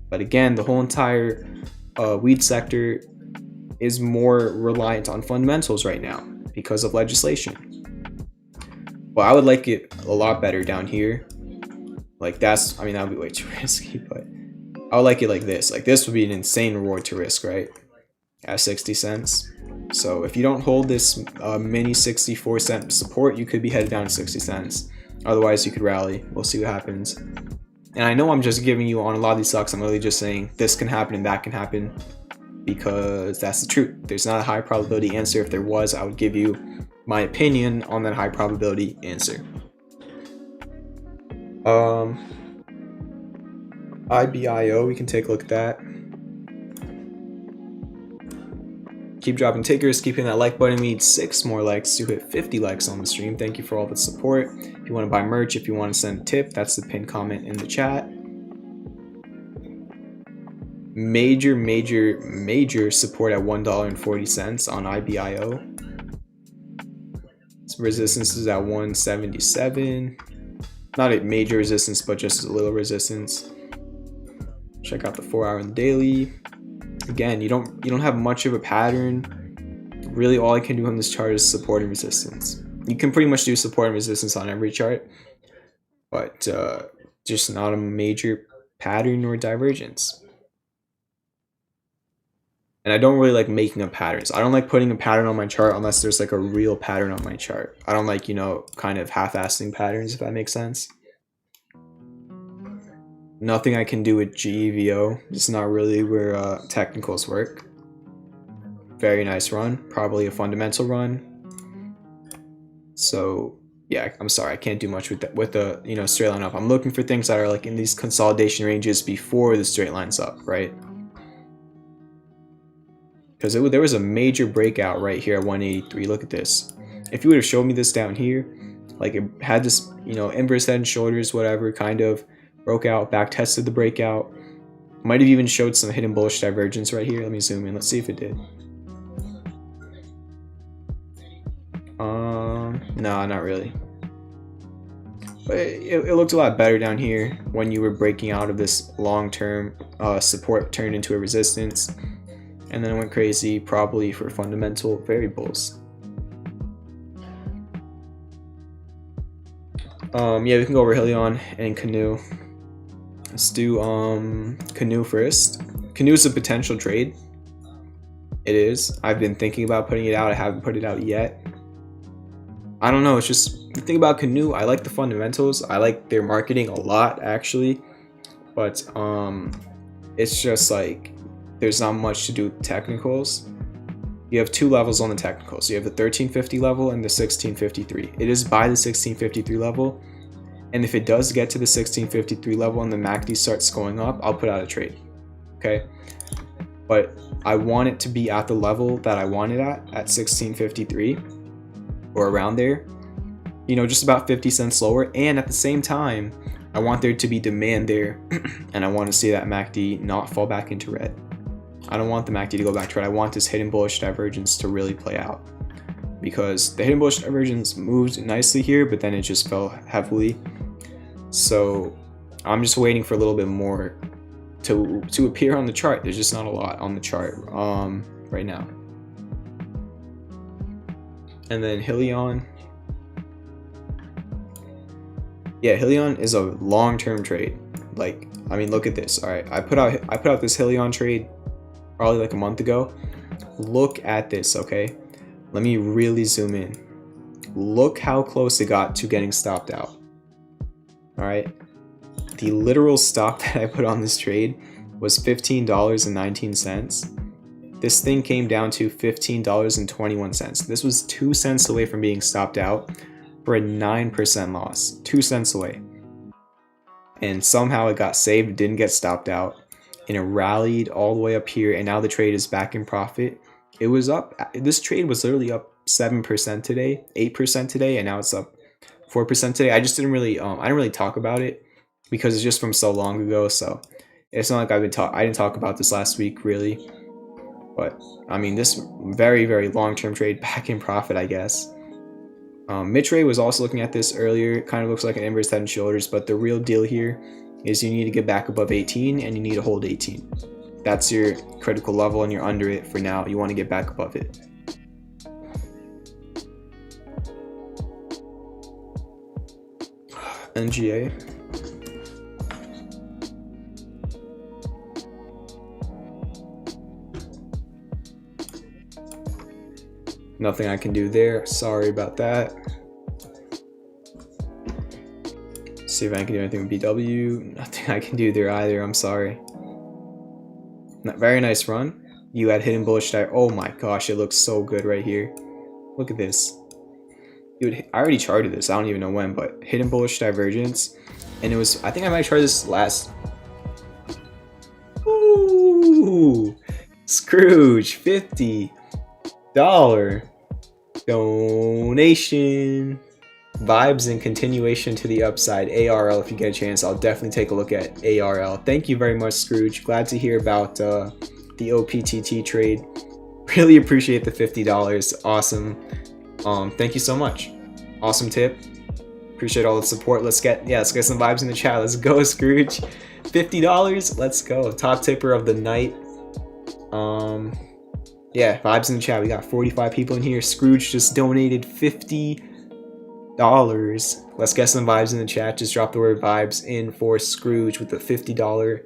But again, the whole entire weed sector is more reliant on fundamentals right now because of legislation. Well, I would like it a lot better down here. Like that would be way too risky, but I would like it like this. Like this would be an insane reward to risk, right? At 60 cents. So if you don't hold this mini 64 cent support, you could be headed down to 60 cents. Otherwise, you could rally. We'll see what happens. And I know I'm just giving you on a lot of these stocks, I'm really just saying this can happen and that can happen because that's the truth. There's not a high probability answer. If there was, I would give you my opinion on that high probability answer. IBIO, we can take a look at that. Keep dropping tickers, keep hitting that like button. We need 6 more likes to hit 50 likes on the stream. Thank you for all the support. If you want to buy merch, if you want to send a tip, that's the pinned comment in the chat. Major support at $1.40 on IBIO. Some resistance is at 177. Not a major resistance, but just a little resistance. Check out the 4 hour and daily. Again, you don't have much of a pattern. Really, all I can do on this chart is support and resistance. You can pretty much do support and resistance on every chart, but just not a major pattern or divergence. And I don't really like making up patterns. I don't like putting a pattern on my chart unless there's like a real pattern on my chart. I don't like, kind of half-assing patterns, if that makes sense. Nothing I can do with GEVO. It's not really where technicals work. Very nice run. Probably a fundamental run. So yeah, I'm sorry, I can't do much with the you know, straight line up. I'm looking for things that are like in these consolidation ranges before the straight line's up, right? Because there was a major breakout right here at 183. Look at this. If you would have showed me this down here, like it had this, you know, inverse head and shoulders, whatever, kind of broke out, back tested the breakout. Might have even showed some hidden bullish divergence right here. Let me zoom in. Let's see if it did. No, not really. But it looked a lot better down here when you were breaking out of this long-term support turned into a resistance. And then it went crazy, probably for fundamental variables. Yeah, we can go over HYLN and Canoe. Let's do Canoe first. Canoe is a potential trade. It is. I've been thinking about putting it out. I haven't put it out yet. I don't know. It's just the thing about Canoe. I like the fundamentals. I like their marketing a lot, actually. But it's just like there's not much to do with technicals. You have two levels on the technicals. You have the 1350 level and the 1653. It is by the 1653 level. And if it does get to the 1653 level and the MACD starts going up, I'll put out a trade. Okay? But I want it to be at the level that I want it at 1653 or around there. You know, just about 50 cents lower. And at the same time, I want there to be demand there. And I want to see that MACD not fall back into red. I don't want the MACD to go back to red. I want this hidden bullish divergence to really play out. Because the hidden bullish divergence moved nicely here, but then it just fell heavily. So I'm just waiting for a little bit more to appear on the chart. There's just not a lot on the chart right now. And then HYLN. Yeah, HYLN is a long-term trade. Like, I mean, look at this. All right, I put out this HYLN trade probably like a month ago. Look at this, okay? Let me really zoom in. Look how close it got to getting stopped out. All right, the literal stop that I put on this trade was $15.19. This thing came down to $15.21. This was 2 cents away from being stopped out for a 9% loss. 2 cents away. And somehow it got saved, didn't get stopped out, and it rallied all the way up here, and now the trade is back in profit. It was up, this trade was literally up 7% today, 8% today, and now it's up 4% today. I just didn't really I didn't really talk about it because it's just from so long ago, so it's not like I didn't talk about this last week really. But I mean, this very, very long-term trade back in profit, I guess. Mitch Ray was also looking at this earlier. It kind of looks like an inverse head and shoulders, but the real deal here is you need to get back above 18 and you need to hold 18. That's your critical level and you're under it for now. You want to get back above it. NGA. Nothing I can do there. Sorry about that. See if I can do anything with BW. Nothing I can do there either. I'm sorry. Very nice run. You had hidden bullish dive. Oh my gosh, it looks so good right here. Look at this. Dude, I already charted this. I don't even know when, but hidden bullish divergence. And it was, I think I might try this last. Ooh, Scrooge, $50 donation. Vibes and continuation to the upside. ARL, if you get a chance, I'll definitely take a look at ARL. Thank you very much, Scrooge. Glad to hear about the OPTT trade. Really appreciate the $50. Awesome. Thank you so much. Awesome tip. Appreciate all the support. Let's get some vibes in the chat. Let's go, Scrooge. $50. Let's go. Top tipper of the night. Yeah, vibes in the chat. We got 45 people in here. Scrooge just donated $50. Let's get some vibes in the chat. Just drop the word vibes in for Scrooge with the $50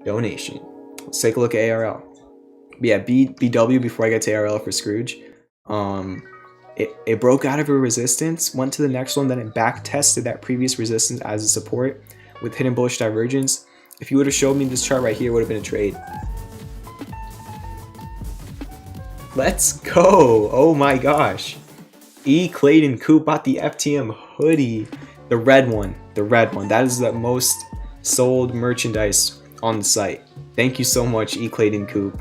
donation. Let's take a look at ARL. But yeah, BW before I get to ARL for Scrooge. It broke out of a resistance, went to the next one, then it back tested that previous resistance as a support with hidden bullish divergence. If you would have showed me this chart right here, it would have been a trade. Let's go. Oh my gosh. E Clayton Coop bought the FTM hoodie, the red one. That is the most sold merchandise on the site. Thank you so much, E Clayton Coop,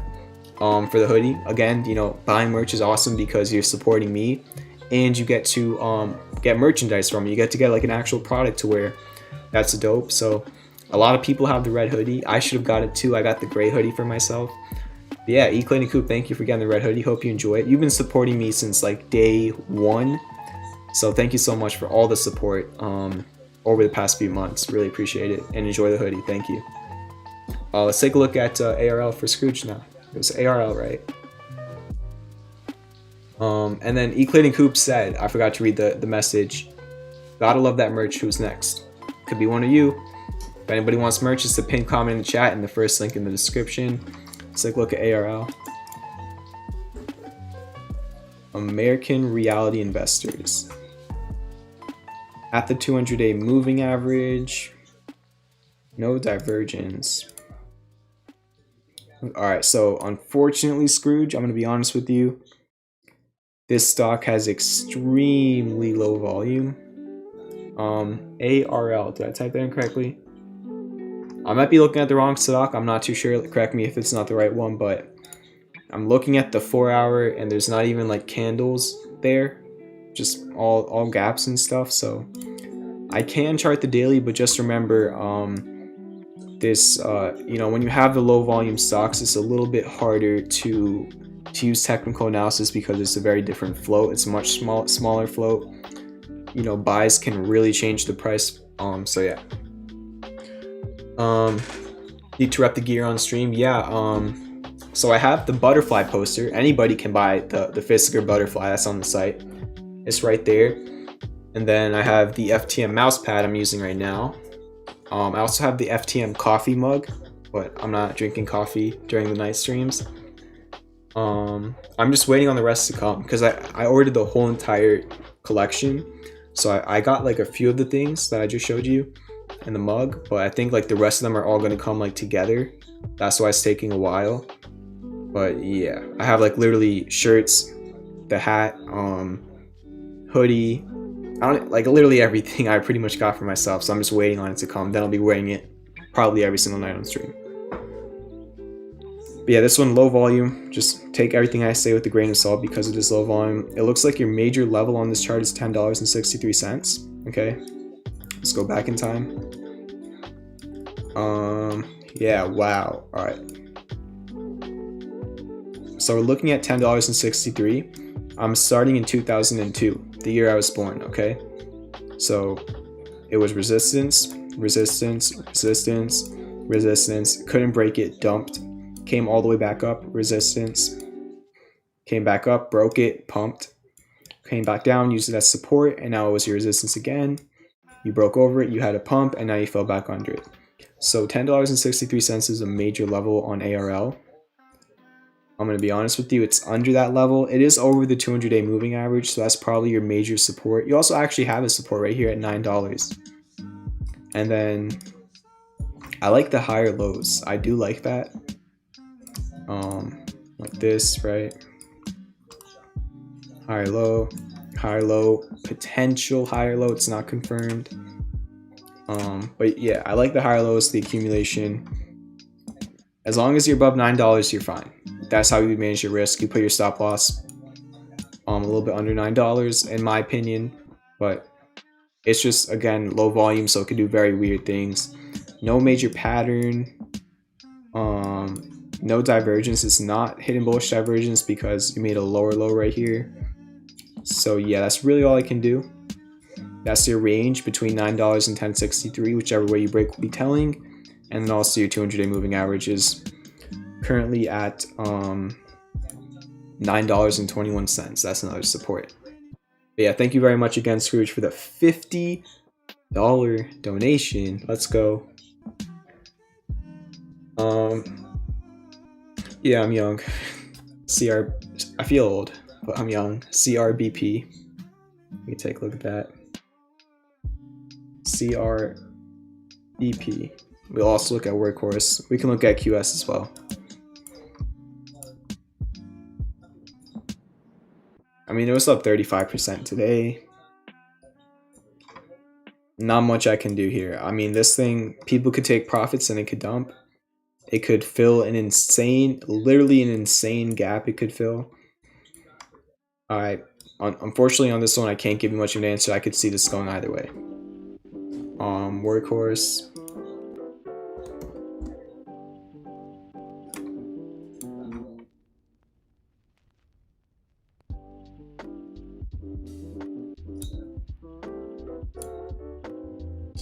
for the hoodie. Again, you know, buying merch is awesome because you're supporting me, and you get to get merchandise from it. You get to get like an actual product to wear. That's dope. So a lot of people have the red hoodie. I should have got it too. I got the gray hoodie for myself. But yeah, E Clayton Coop, thank you for getting the red hoodie. Hope you enjoy it. You've been supporting me since like day one, so thank you so much for all the support over the past few months. Really appreciate it, and enjoy the hoodie. Thank you. Let's take a look at ARL for Scrooge now. It was ARL, right? And then E Clayton Coop said, I forgot to read the message. Gotta love that merch. Who's next? Could be one of you. If anybody wants merch, it's the pinned comment in the chat and the first link in the description. Let's take a look at ARL. American Reality Investors. At the 200-day moving average, no divergence. Alright, so unfortunately, Scrooge, I'm going to be honest with you. This stock has extremely low volume. ARL, did I type that in correctly? I might be looking at the wrong stock. I'm not too sure. Correct me if it's not the right one, but I'm looking at the 4-hour and there's not even like candles there. Just all gaps and stuff. So I can chart the daily, but just remember this, you know, when you have the low volume stocks, it's a little bit harder to use technical analysis because it's a very different float. It's a much smaller float. You know, buys can really change the price. So yeah. Need to rep the gear on stream. Yeah. So I have the butterfly poster. Anybody can buy the Fisker butterfly. That's on the site. It's right there. And then I have the FTM mouse pad I'm using right now. I also have the FTM coffee mug, but I'm not drinking coffee during the night streams. I'm just waiting on the rest to come because I ordered the whole entire collection. So I got like a few of the things that I just showed you in the mug, but I think like the rest of them are all going to come like together. That's why it's taking a while. But yeah, I have like literally shirts, the hat, hoodie, like literally everything I pretty much got for myself. So I'm just waiting on it to come. Then I'll be wearing it probably every single night on stream. But yeah, this one low volume. Just take everything I say with a grain of salt because it is low volume. It looks like your major level on this chart is $10.63. Okay, let's go back in time. Yeah, wow. All right. So we're looking at $10.63. I'm starting in 2002, the year I was born. Okay, so it was resistance, resistance, resistance, resistance. Couldn't break it, dumped. Came all the way back up, resistance, came back up, broke it, pumped, came back down, used it as support, and now it was your resistance again. You broke over it, you had a pump, and now you fell back under it. So $10.63 is a major level on ARL. I'm going to be honest with you, it's under that level. It is over the 200-day moving average, so that's probably your major support. You also actually have a support right here at $9. And then I like the higher lows. I do like that. Like this, right? Higher low, potential higher low. It's not confirmed. But yeah, I like the higher lows, the accumulation. As long as you're above $9, you're fine. That's how you manage your risk. You put your stop loss a little bit under $9, in my opinion. But it's just, again, low volume, so it can do very weird things. No major pattern. No divergence. It's not hidden bullish divergence because you made a lower low right here. So yeah, that's really all I can do. That's your range between $9 and $10.63, whichever way you break will be telling. And then also your 200-day moving average is currently at $9.21. That's another support. But yeah, thank you very much again, Scrooge, for the $50 donation. Let's go. Yeah, I'm young. I feel old, but I'm young. CRBP. Let me take a look at that. CRBP. We'll also look at Workhorse. We can look at QS as well. I mean, it was up 35% today. Not much I can do here. I mean, this thing, people could take profits and it could dump. It could fill an insane, literally an insane gap it could fill. Alright, unfortunately on this one I can't give you much of an answer. I could see this going either way. Workhorse.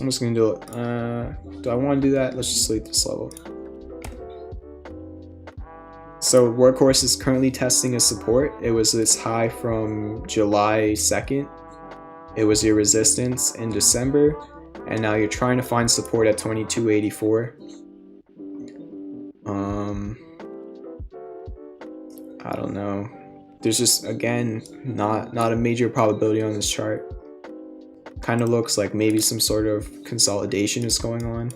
I'm just gonna do it. Do I want to do that? Let's just delete this level. So Workhorse is currently testing a support. It was this high from July 2nd. It was your resistance in December, and now you're trying to find support at 2284. I don't know. There's just, again, not a major probability on this chart. Kind of looks like maybe some sort of consolidation is going on.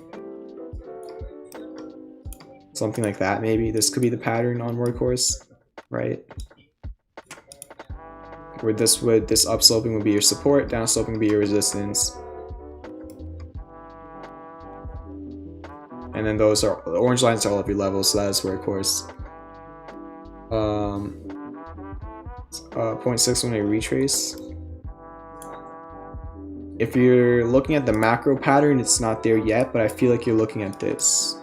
Something like that, maybe. This could be the pattern on Workhorse, right? Where this upsloping would be your support, downsloping would be your resistance. And then those are, the orange lines are all of your levels, so that is Workhorse. 0.6 when I retrace. If you're looking at the macro pattern, it's not there yet, but I feel like you're looking at this.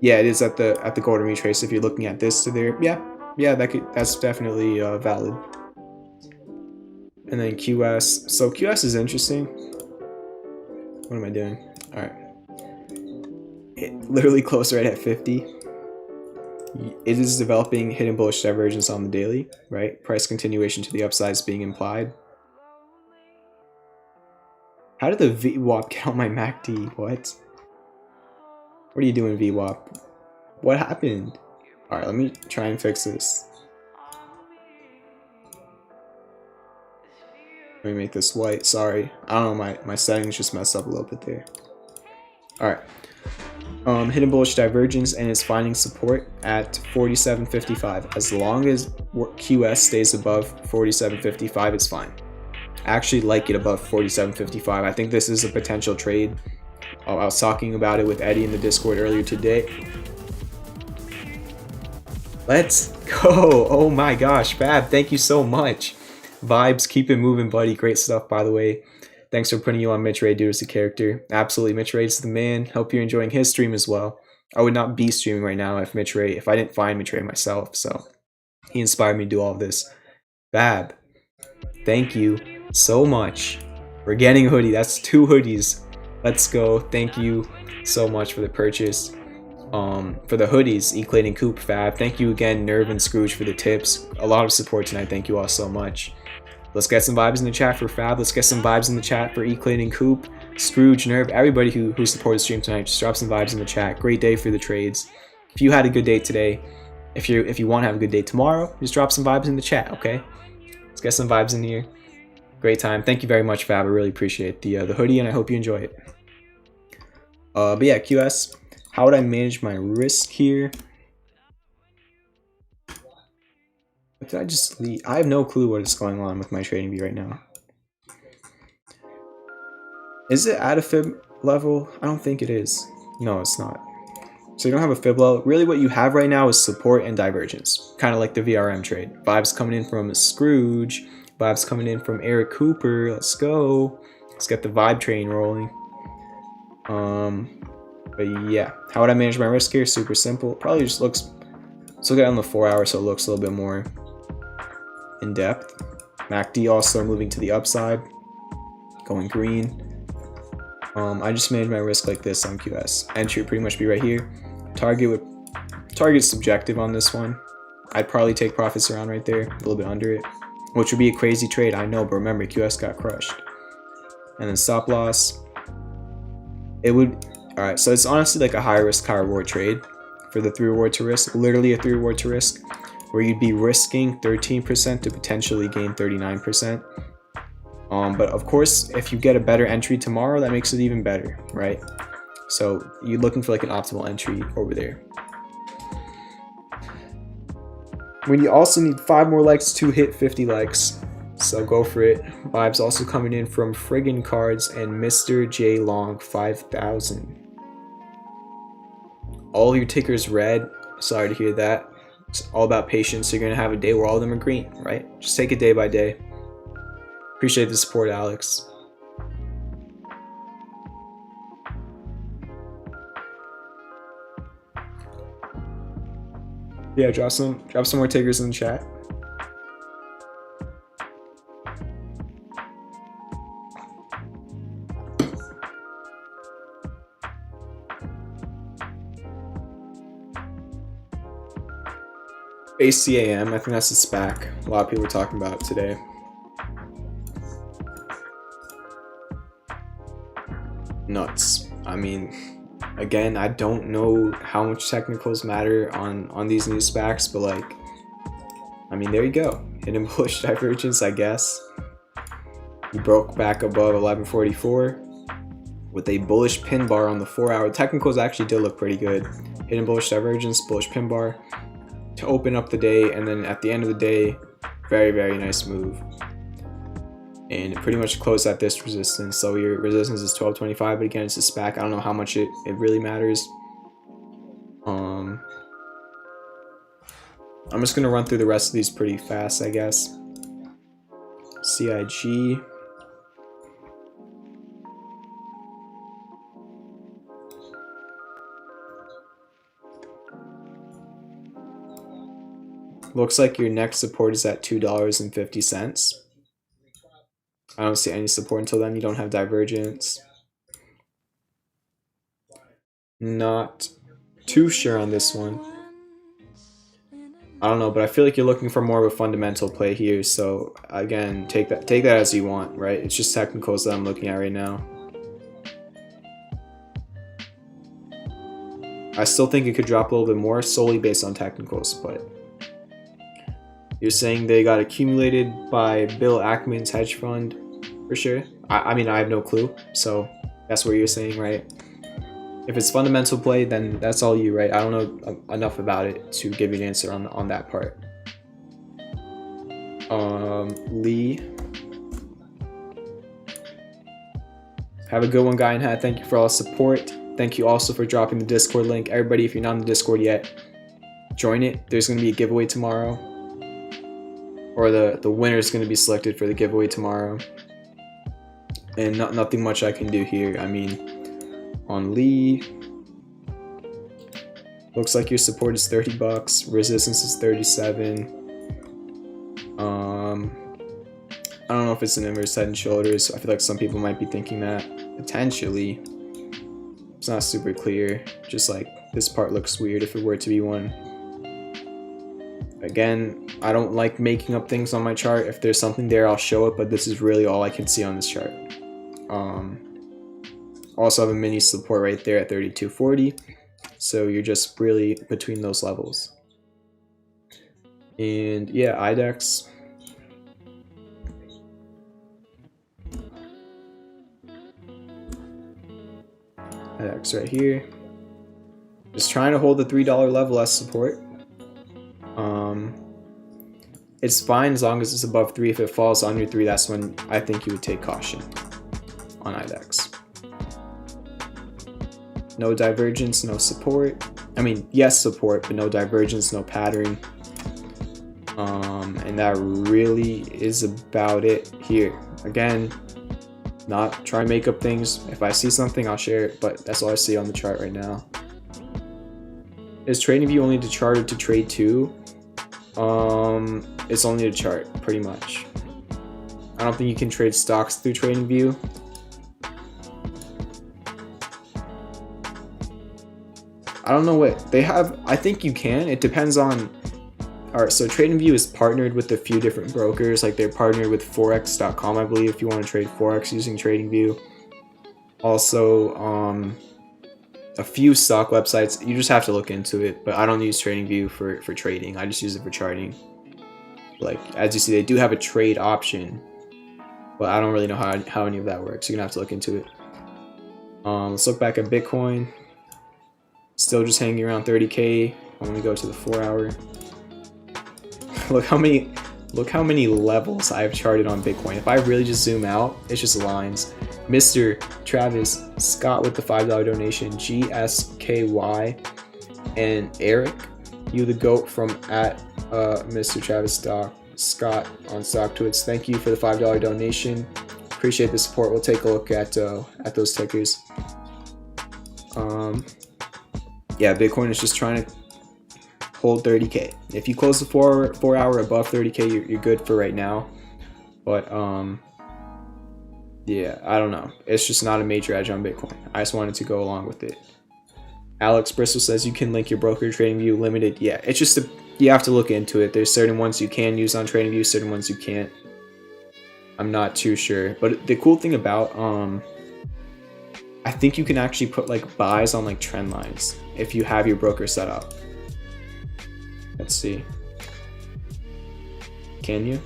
Yeah, it is at the golden retrace. If you're looking at this to there, yeah, that's definitely valid. And then QS. So QS is interesting. What am I doing? All right, it literally closed right at 50. It is developing hidden bullish divergence on the daily, right? Price continuation to the upside is being implied. How did the VWAP get on my MACD? What? What are you doing, VWAP? What happened? Alright, let me try and fix this. Let me make this white. Sorry. I don't know, my settings just messed up a little bit there. Alright. Hidden bullish divergence, and it's finding support at 47.55. As long as QS stays above 47.55, it's fine. I actually like it above 47.55. I think this is a potential trade. I was talking about it with Eddie in the Discord earlier today. Let's go! Oh my gosh, Fab, thank you so much. Vibes, keep it moving, buddy. Great stuff, by the way. Thanks for putting you on Mitch Ray, dude, as a character. Absolutely, Mitch Ray's the man. Hope you're enjoying his stream as well. I would not be streaming right now if I didn't find Mitch Ray myself, so he inspired me to do all of this. Fab, thank you so much for getting a hoodie. That's 2 hoodies. Let's go. Thank you so much for the purchase. For the hoodies, Eclate and Coop, Fab. Thank you again, Nerve and Scrooge, for the tips. A lot of support tonight. Thank you all so much. Let's get some vibes in the chat for Fab. Let's get some vibes in the chat for Eclate and Coop, Scrooge, Nerve, everybody who supported the stream tonight. Just drop some vibes in the chat. Great day for the trades. If you had a good day today, if you want to have a good day tomorrow, just drop some vibes in the chat, okay? Let's get some vibes in here. Great time. Thank you very much, Fab. I really appreciate the hoodie, and I hope you enjoy it. But yeah, QS. How would I manage my risk here? What did I just leave? I have no clue what is going on with my trading view right now. Is it at a fib level? I don't think it is. No, it's not. So you don't have a fib level. Really what you have right now is support and divergence. Kind of like the VRM trade. Vibes coming in from Scrooge. Vibes coming in from Eric Cooper. Let's go. Let's get the vibe train rolling. But yeah, how would I manage my risk here? Super simple. Probably just looks, let's look at it on the 4 hour so it looks a little bit more in depth. MACD also moving to the upside, going green. I just manage my risk like this on QS. Entry would pretty much be right here. Target's subjective on this one. I'd probably take profits around right there, a little bit under it, which would be a crazy trade, I know, but remember QS got crushed. And then stop loss. It would. Alright, so it's honestly like a high risk, high reward trade for the 3 reward to risk, literally a 3 reward to risk, where you'd be risking 13% to potentially gain 39%. But of course, if you get a better entry tomorrow, that makes it even better, right? So you're looking for like an optimal entry over there. when you also need 5 more likes to hit 50 likes. So go for it. Vibes also coming in from Friggin' Cards and Mr. J Long 5000. All your tickers red. Sorry to hear that. It's all about patience. You're gonna have a day where all of them are green, right? Just take it day by day. Appreciate the support, Alex. Yeah, drop some more tickers in the chat. ACAM, I think that's a SPAC. A lot of people are talking about it today. Nuts. I mean, again, I don't know how much technicals matter on these new SPACs, but like, I mean, there you go. Hidden bullish divergence, I guess. You broke back above 1144 with a bullish pin bar on the 4-hour. Technicals actually did look pretty good. Hidden bullish divergence, bullish pin bar to open up the day, and then at the end of the day, very, very nice move. And it pretty much closed at this resistance. So your resistance is 1225, but again, it's a SPAC. I don't know how much it really matters. I'm just gonna run through the rest of these pretty fast, I guess. CIG. Looks like your next support is at $2.50. I don't see any support until then. You don't have divergence. Not too sure on this one. I don't know, but I feel like you're looking for more of a fundamental play here. So again, take that as you want, right? It's just technicals that I'm looking at right now. I still think it could drop a little bit more solely based on technicals, but you're saying they got accumulated by Bill Ackman's hedge fund for sure. I mean, I have no clue, so that's what you're saying, right? If it's fundamental play, then that's all you, right? I don't know enough about it to give you an answer on that part. Lee. Have a good one, guy in hat. Thank you for all the support. Thank you also for dropping the Discord link. Everybody, if you're not in the Discord yet, join it. There's going to be a giveaway tomorrow. Or the winner is going to be selected for the giveaway tomorrow. And nothing much I can do here. I mean, on Lee, looks like your support is $30, resistance is 37. I don't know if it's an inverse head and shoulders. I feel like some people might be thinking that potentially. It's not super clear. Just like this part looks weird if it were to be one. Again, I don't like making up things on my chart. If there's something there, I'll show it, but this is really all I can see on this chart. Also have a mini support right there at 3240. So you're just really between those levels. And yeah, IDEX. IDEX right here. Just trying to hold the $3 level as support. It's fine as long as it's above 3. If it falls under 3, that's when I think you would take caution on IDEX. No divergence, no support. I mean, yes, support, but no divergence, no pattern. And that really is about it here. Again, not trying to make up things. If I see something, I'll share it, but that's all I see on the chart right now. Is TradingView only the chart to trade to? It's only a chart, pretty much. I don't think you can trade stocks through TradingView. I don't know what they have. I think you can. It depends on. Alright, so TradingView is partnered with a few different brokers. Like they're partnered with forex.com, I believe, if you want to trade forex using TradingView. Also, a few stock websites. You just have to look into it, but I don't use TradingView for trading. I just use it for charting. Like, as you see, they do have a trade option, but I don't really know how any of that works. You're gonna have to look into it. Let's look back at Bitcoin. Still just hanging around 30K when we go to the 4-hour. look how many levels I've charted on Bitcoin. If I really just zoom out, it's just lines. Mr. Travis Scott with the $5 donation, GSKY, and Eric, you the GOAT from at Mr. Travis Scott on StockTwits. Thank you for the $5 donation. Appreciate the support. We'll take a look at those tickers. Yeah, Bitcoin is just trying to hold 30K. If you close the 4 hour above 30K, you're good for right now. But yeah, I don't know. It's just not a major edge on Bitcoin. I just wanted to go along with it. Alex Bristol says you can link your broker TradingView limited. Yeah, it's just you have to look into it. There's certain ones you can use on TradingView, certain ones you can't. I'm not too sure. But the cool thing about I think you can actually put like buys on like trend lines if you have your broker set up. Let's see. Can you?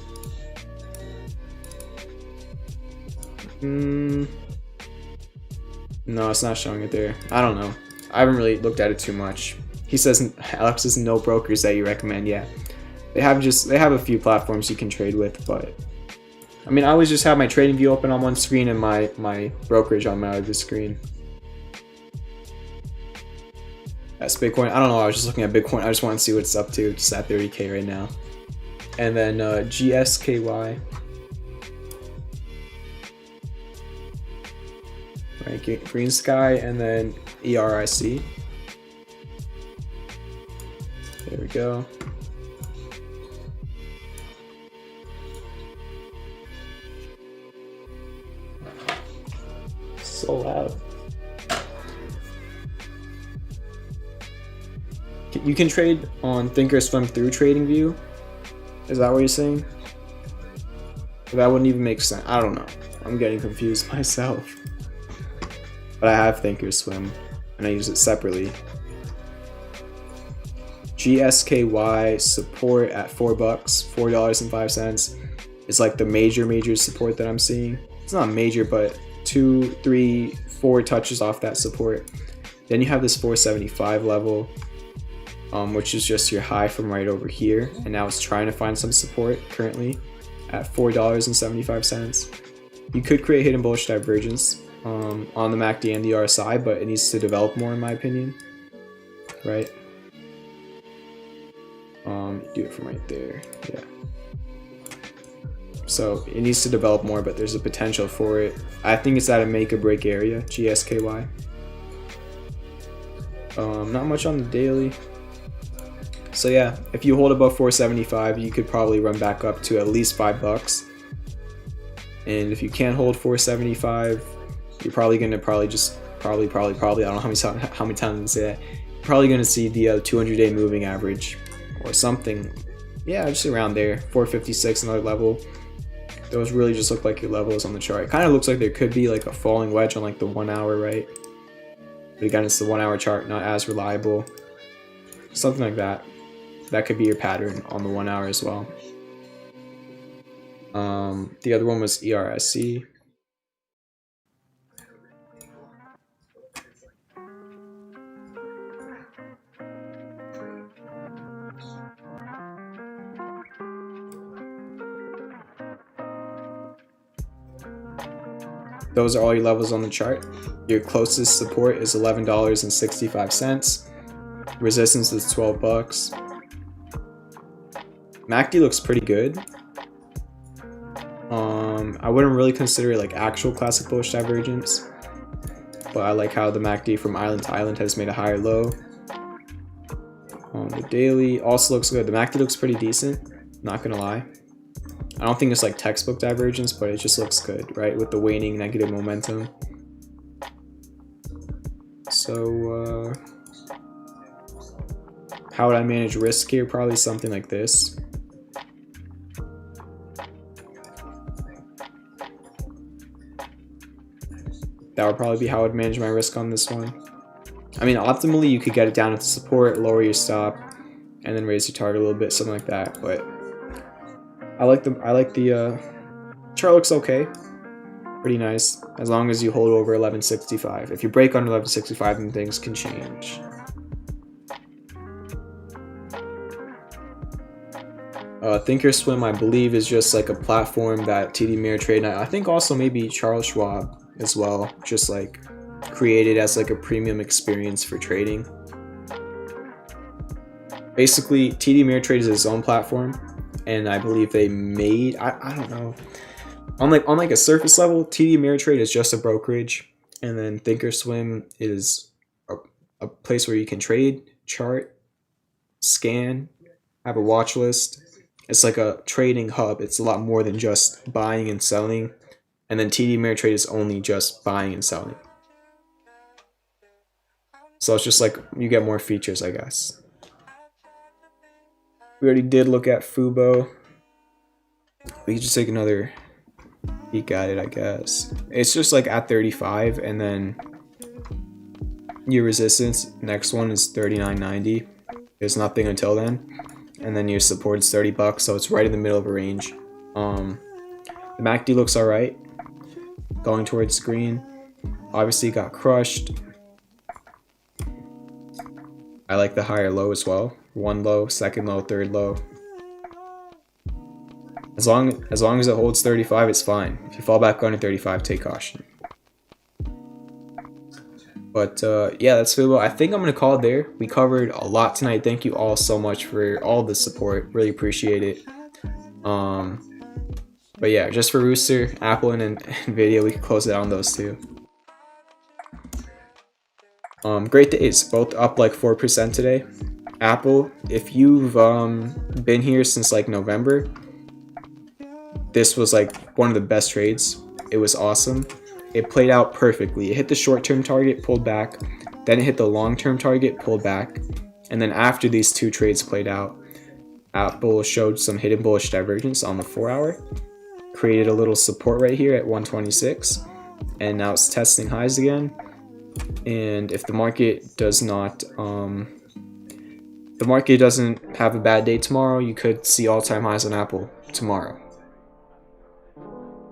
No, it's not showing it there. I don't know. I haven't really looked at it too much. He says, Alex says no brokers that you recommend. Yeah, they have a few platforms you can trade with, but I mean, I always just have my trading view open on one screen and my brokerage on my other screen. That's Bitcoin. I don't know. I was just looking at Bitcoin. I just want to see what it's up to. Just at 30K right now. And then GSKY. Right, Green Sky, and then ERIC. There we go. So loud. You can trade on Thinkorswim through TradingView. Is that what you're saying? That wouldn't even make sense. I don't know. I'm getting confused myself. But I have Thinkorswim and I use it separately. GSKY support at $4, $4.05. It's like the major support that I'm seeing. It's not major, but 2, 3, 4 touches off that support. Then you have this 475 level, which is just your high from right over here, and now it's trying to find some support currently at $4.75. You could create hidden bullish divergence on the MACD and the RSI, but it needs to develop more in my opinion, right? Do it from right there, yeah. So it needs to develop more, but there's a potential for it. I think it's at a make or break area, GSKY. Not much on the daily. So yeah, if you hold above 475, you could probably run back up to at least $5. And if you can't hold 475, you're probably gonna probably I don't know how many times I'm gonna say that. You're probably gonna see the 200-day moving average or something. Yeah, just around there. 456, another level. Those really just look like your levels on the chart. It kind of looks like there could be like a falling wedge on like the 1 hour, right? But again, it's the 1 hour chart, not as reliable. Something like that. That could be your pattern on the 1 hour as well. The other one was ERIC. Those are all your levels on the chart. Your closest support is $11.65. Resistance is $12. MACD looks pretty good. I wouldn't really consider it like actual classic bullish divergence, but I like how the MACD from island to island has made a higher low. The daily also looks good. The MACD looks pretty decent, not gonna lie. I don't think it's like textbook divergence, but it just looks good, right? With the waning negative momentum. So, how would I manage risk here? Probably something like this. That would probably be how I would manage my risk on this one. I mean, optimally, you could get it down at the support, lower your stop, and then raise your target a little bit, something like that. But I like the chart looks okay, pretty nice, as long as you hold over 1165. If you break under 1165, then things can change. Thinkorswim, I believe, is just like a platform that TD Ameritrade, and I think also maybe Charles Schwab as well, just like created as like a premium experience for trading. Basically, TD Ameritrade is its own platform, and I believe they made, I don't know, on like a surface level, TD Ameritrade is just a brokerage, and then Thinkorswim is a place where you can trade, chart, scan, have a watch list. It's like a trading hub. It's a lot more than just buying and selling. And then TD Ameritrade is only just buying and selling. So it's just like you get more features, I guess. We already did look at FUBO. We could just take another peek at it, I guess. It's just like at 35, and then your resistance, next one is 39.90. There's nothing until then. And then your support is 30 bucks, so it's right in the middle of a range. The MACD looks alright, going towards green. Obviously got crushed. I like the higher low as well. One low, second low, third low. As long as it holds 35, it's fine. If you fall back under 35, take caution. But yeah, that's FUBO. I think I'm going to call it there. We covered a lot tonight. Thank you all so much for all the support. Really appreciate it. But yeah, just for Rooster, Apple, and Nvidia, we can close it out on those two. Great days. Both up like 4% today. Apple, if you've been here since like November, this was like one of the best trades. It was awesome. It played out perfectly. It hit the short-term target, pulled back. Then it hit the long-term target, pulled back. And then after these two trades played out, Apple showed some hidden bullish divergence on the 4-hour. Created a little support right here at 126. And now it's testing highs again. And if the market does not, the market doesn't have a bad day tomorrow, you could see all-time highs on Apple tomorrow.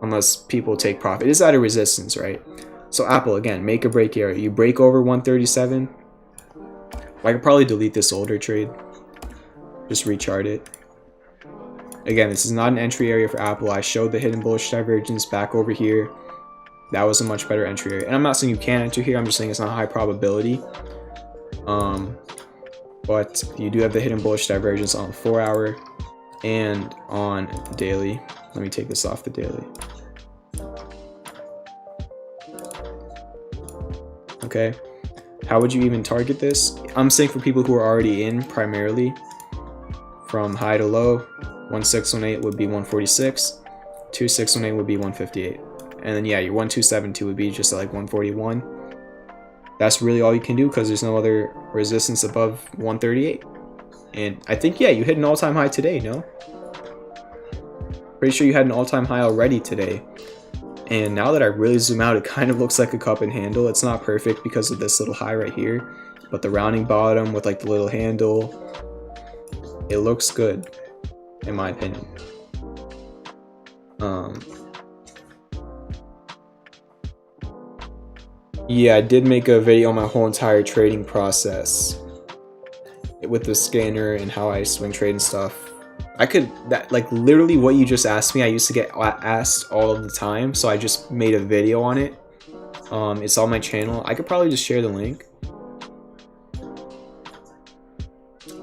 Unless people take profit. It is at a resistance, right? So Apple, again, make a break area. You break over 137. I could probably delete this older trade. Just rechart it. Again, this is not an entry area for Apple. I showed the hidden bullish divergence back over here. That was a much better entry area. And I'm not saying you can't enter here. I'm just saying it's not high probability. But you do have the hidden bullish divergence on the 4-hour and on daily. Let me take this off the daily. Okay, how would you even target this? I'm saying for people who are already in primarily, from high to low, 1618 would be 146, 2618 would be 158, and then yeah, your 1272 would be just like 141. That's really all you can do because there's no other resistance above 138. And I think, yeah, you hit an all-time high today, no? Pretty sure you had an all-time high already today. And now that I really zoom out, it kind of looks like a cup and handle. It's not perfect because of this little high right here, but the rounding bottom with like the little handle, it looks good, in my opinion. Yeah, I did make a video on my whole entire trading process with the scanner and how I swing trade and stuff. I could, that like literally what you just asked me, I used to get asked all of the time, so I just made a video on it. It's on my channel. I could probably just share the link.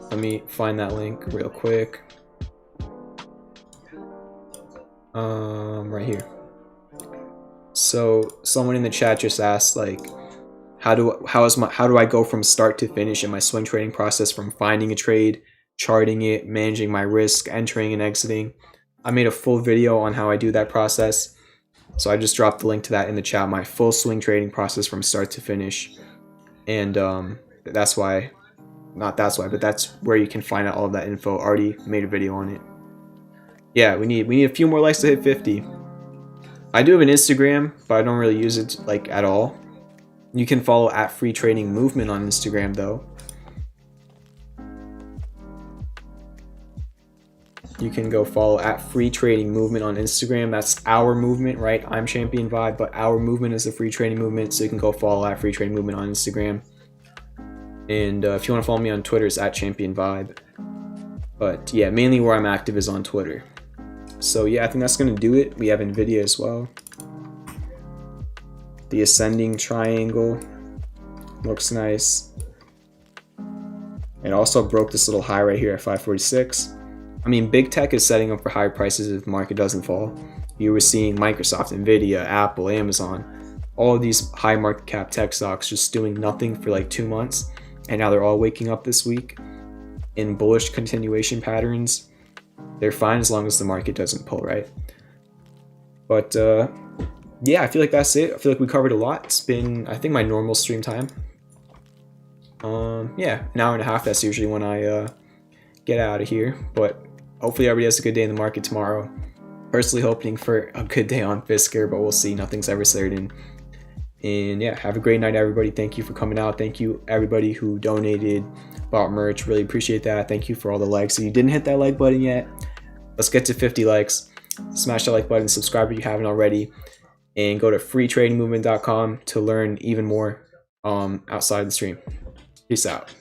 Let me find that link real quick. Right here. So someone in the chat just asked, like, how do I go from start to finish in my swing trading process, from finding a trade, charting it, managing my risk, entering and exiting. I made a full video on how I do that process, so I just dropped the link to that in the chat, my full swing trading process from start to finish. And that's why, not that's why, but that's where you can find out all of that info. Already made a video on it. Yeah, we need a few more likes to hit 50. I do have an Instagram, but I don't really use it like at all. You can follow at Free Trading Movement on Instagram though. You can go follow at Free Trading Movement on Instagram. That's our movement, right? I'm Champion Vibe, but our movement is the Free Trading Movement. So you can go follow at Free Trading Movement on Instagram. And if you want to follow me on Twitter, it's at Champion Vibe. But yeah, mainly where I'm active is on Twitter. So yeah, I think that's going to do it. We have NVIDIA as well. The ascending triangle looks nice. It also broke this little high right here at 546. I mean, big tech is setting up for higher prices if the market doesn't fall. You were seeing Microsoft, NVIDIA, Apple, Amazon, all of these high market cap tech stocks just doing nothing for like 2 months. And now they're all waking up this week in bullish continuation patterns. They're fine as long as the market doesn't pull, right? But yeah, I feel like that's it. I feel like we covered a lot. It's been, I think, my normal stream time. Yeah, an hour and a half. That's usually when I get out of here. But hopefully everybody has a good day in the market tomorrow. Personally hoping for a good day on Fisker, but we'll see. Nothing's ever certain. And yeah, have a great night, everybody. Thank you for coming out. Thank you, everybody who donated, bought merch. Really appreciate that. Thank you for all the likes. If you didn't hit that like button yet, let's get to 50 likes. Smash that like button, subscribe if you haven't already, and go to freetradingmovement.com to learn even more outside the stream. Peace out.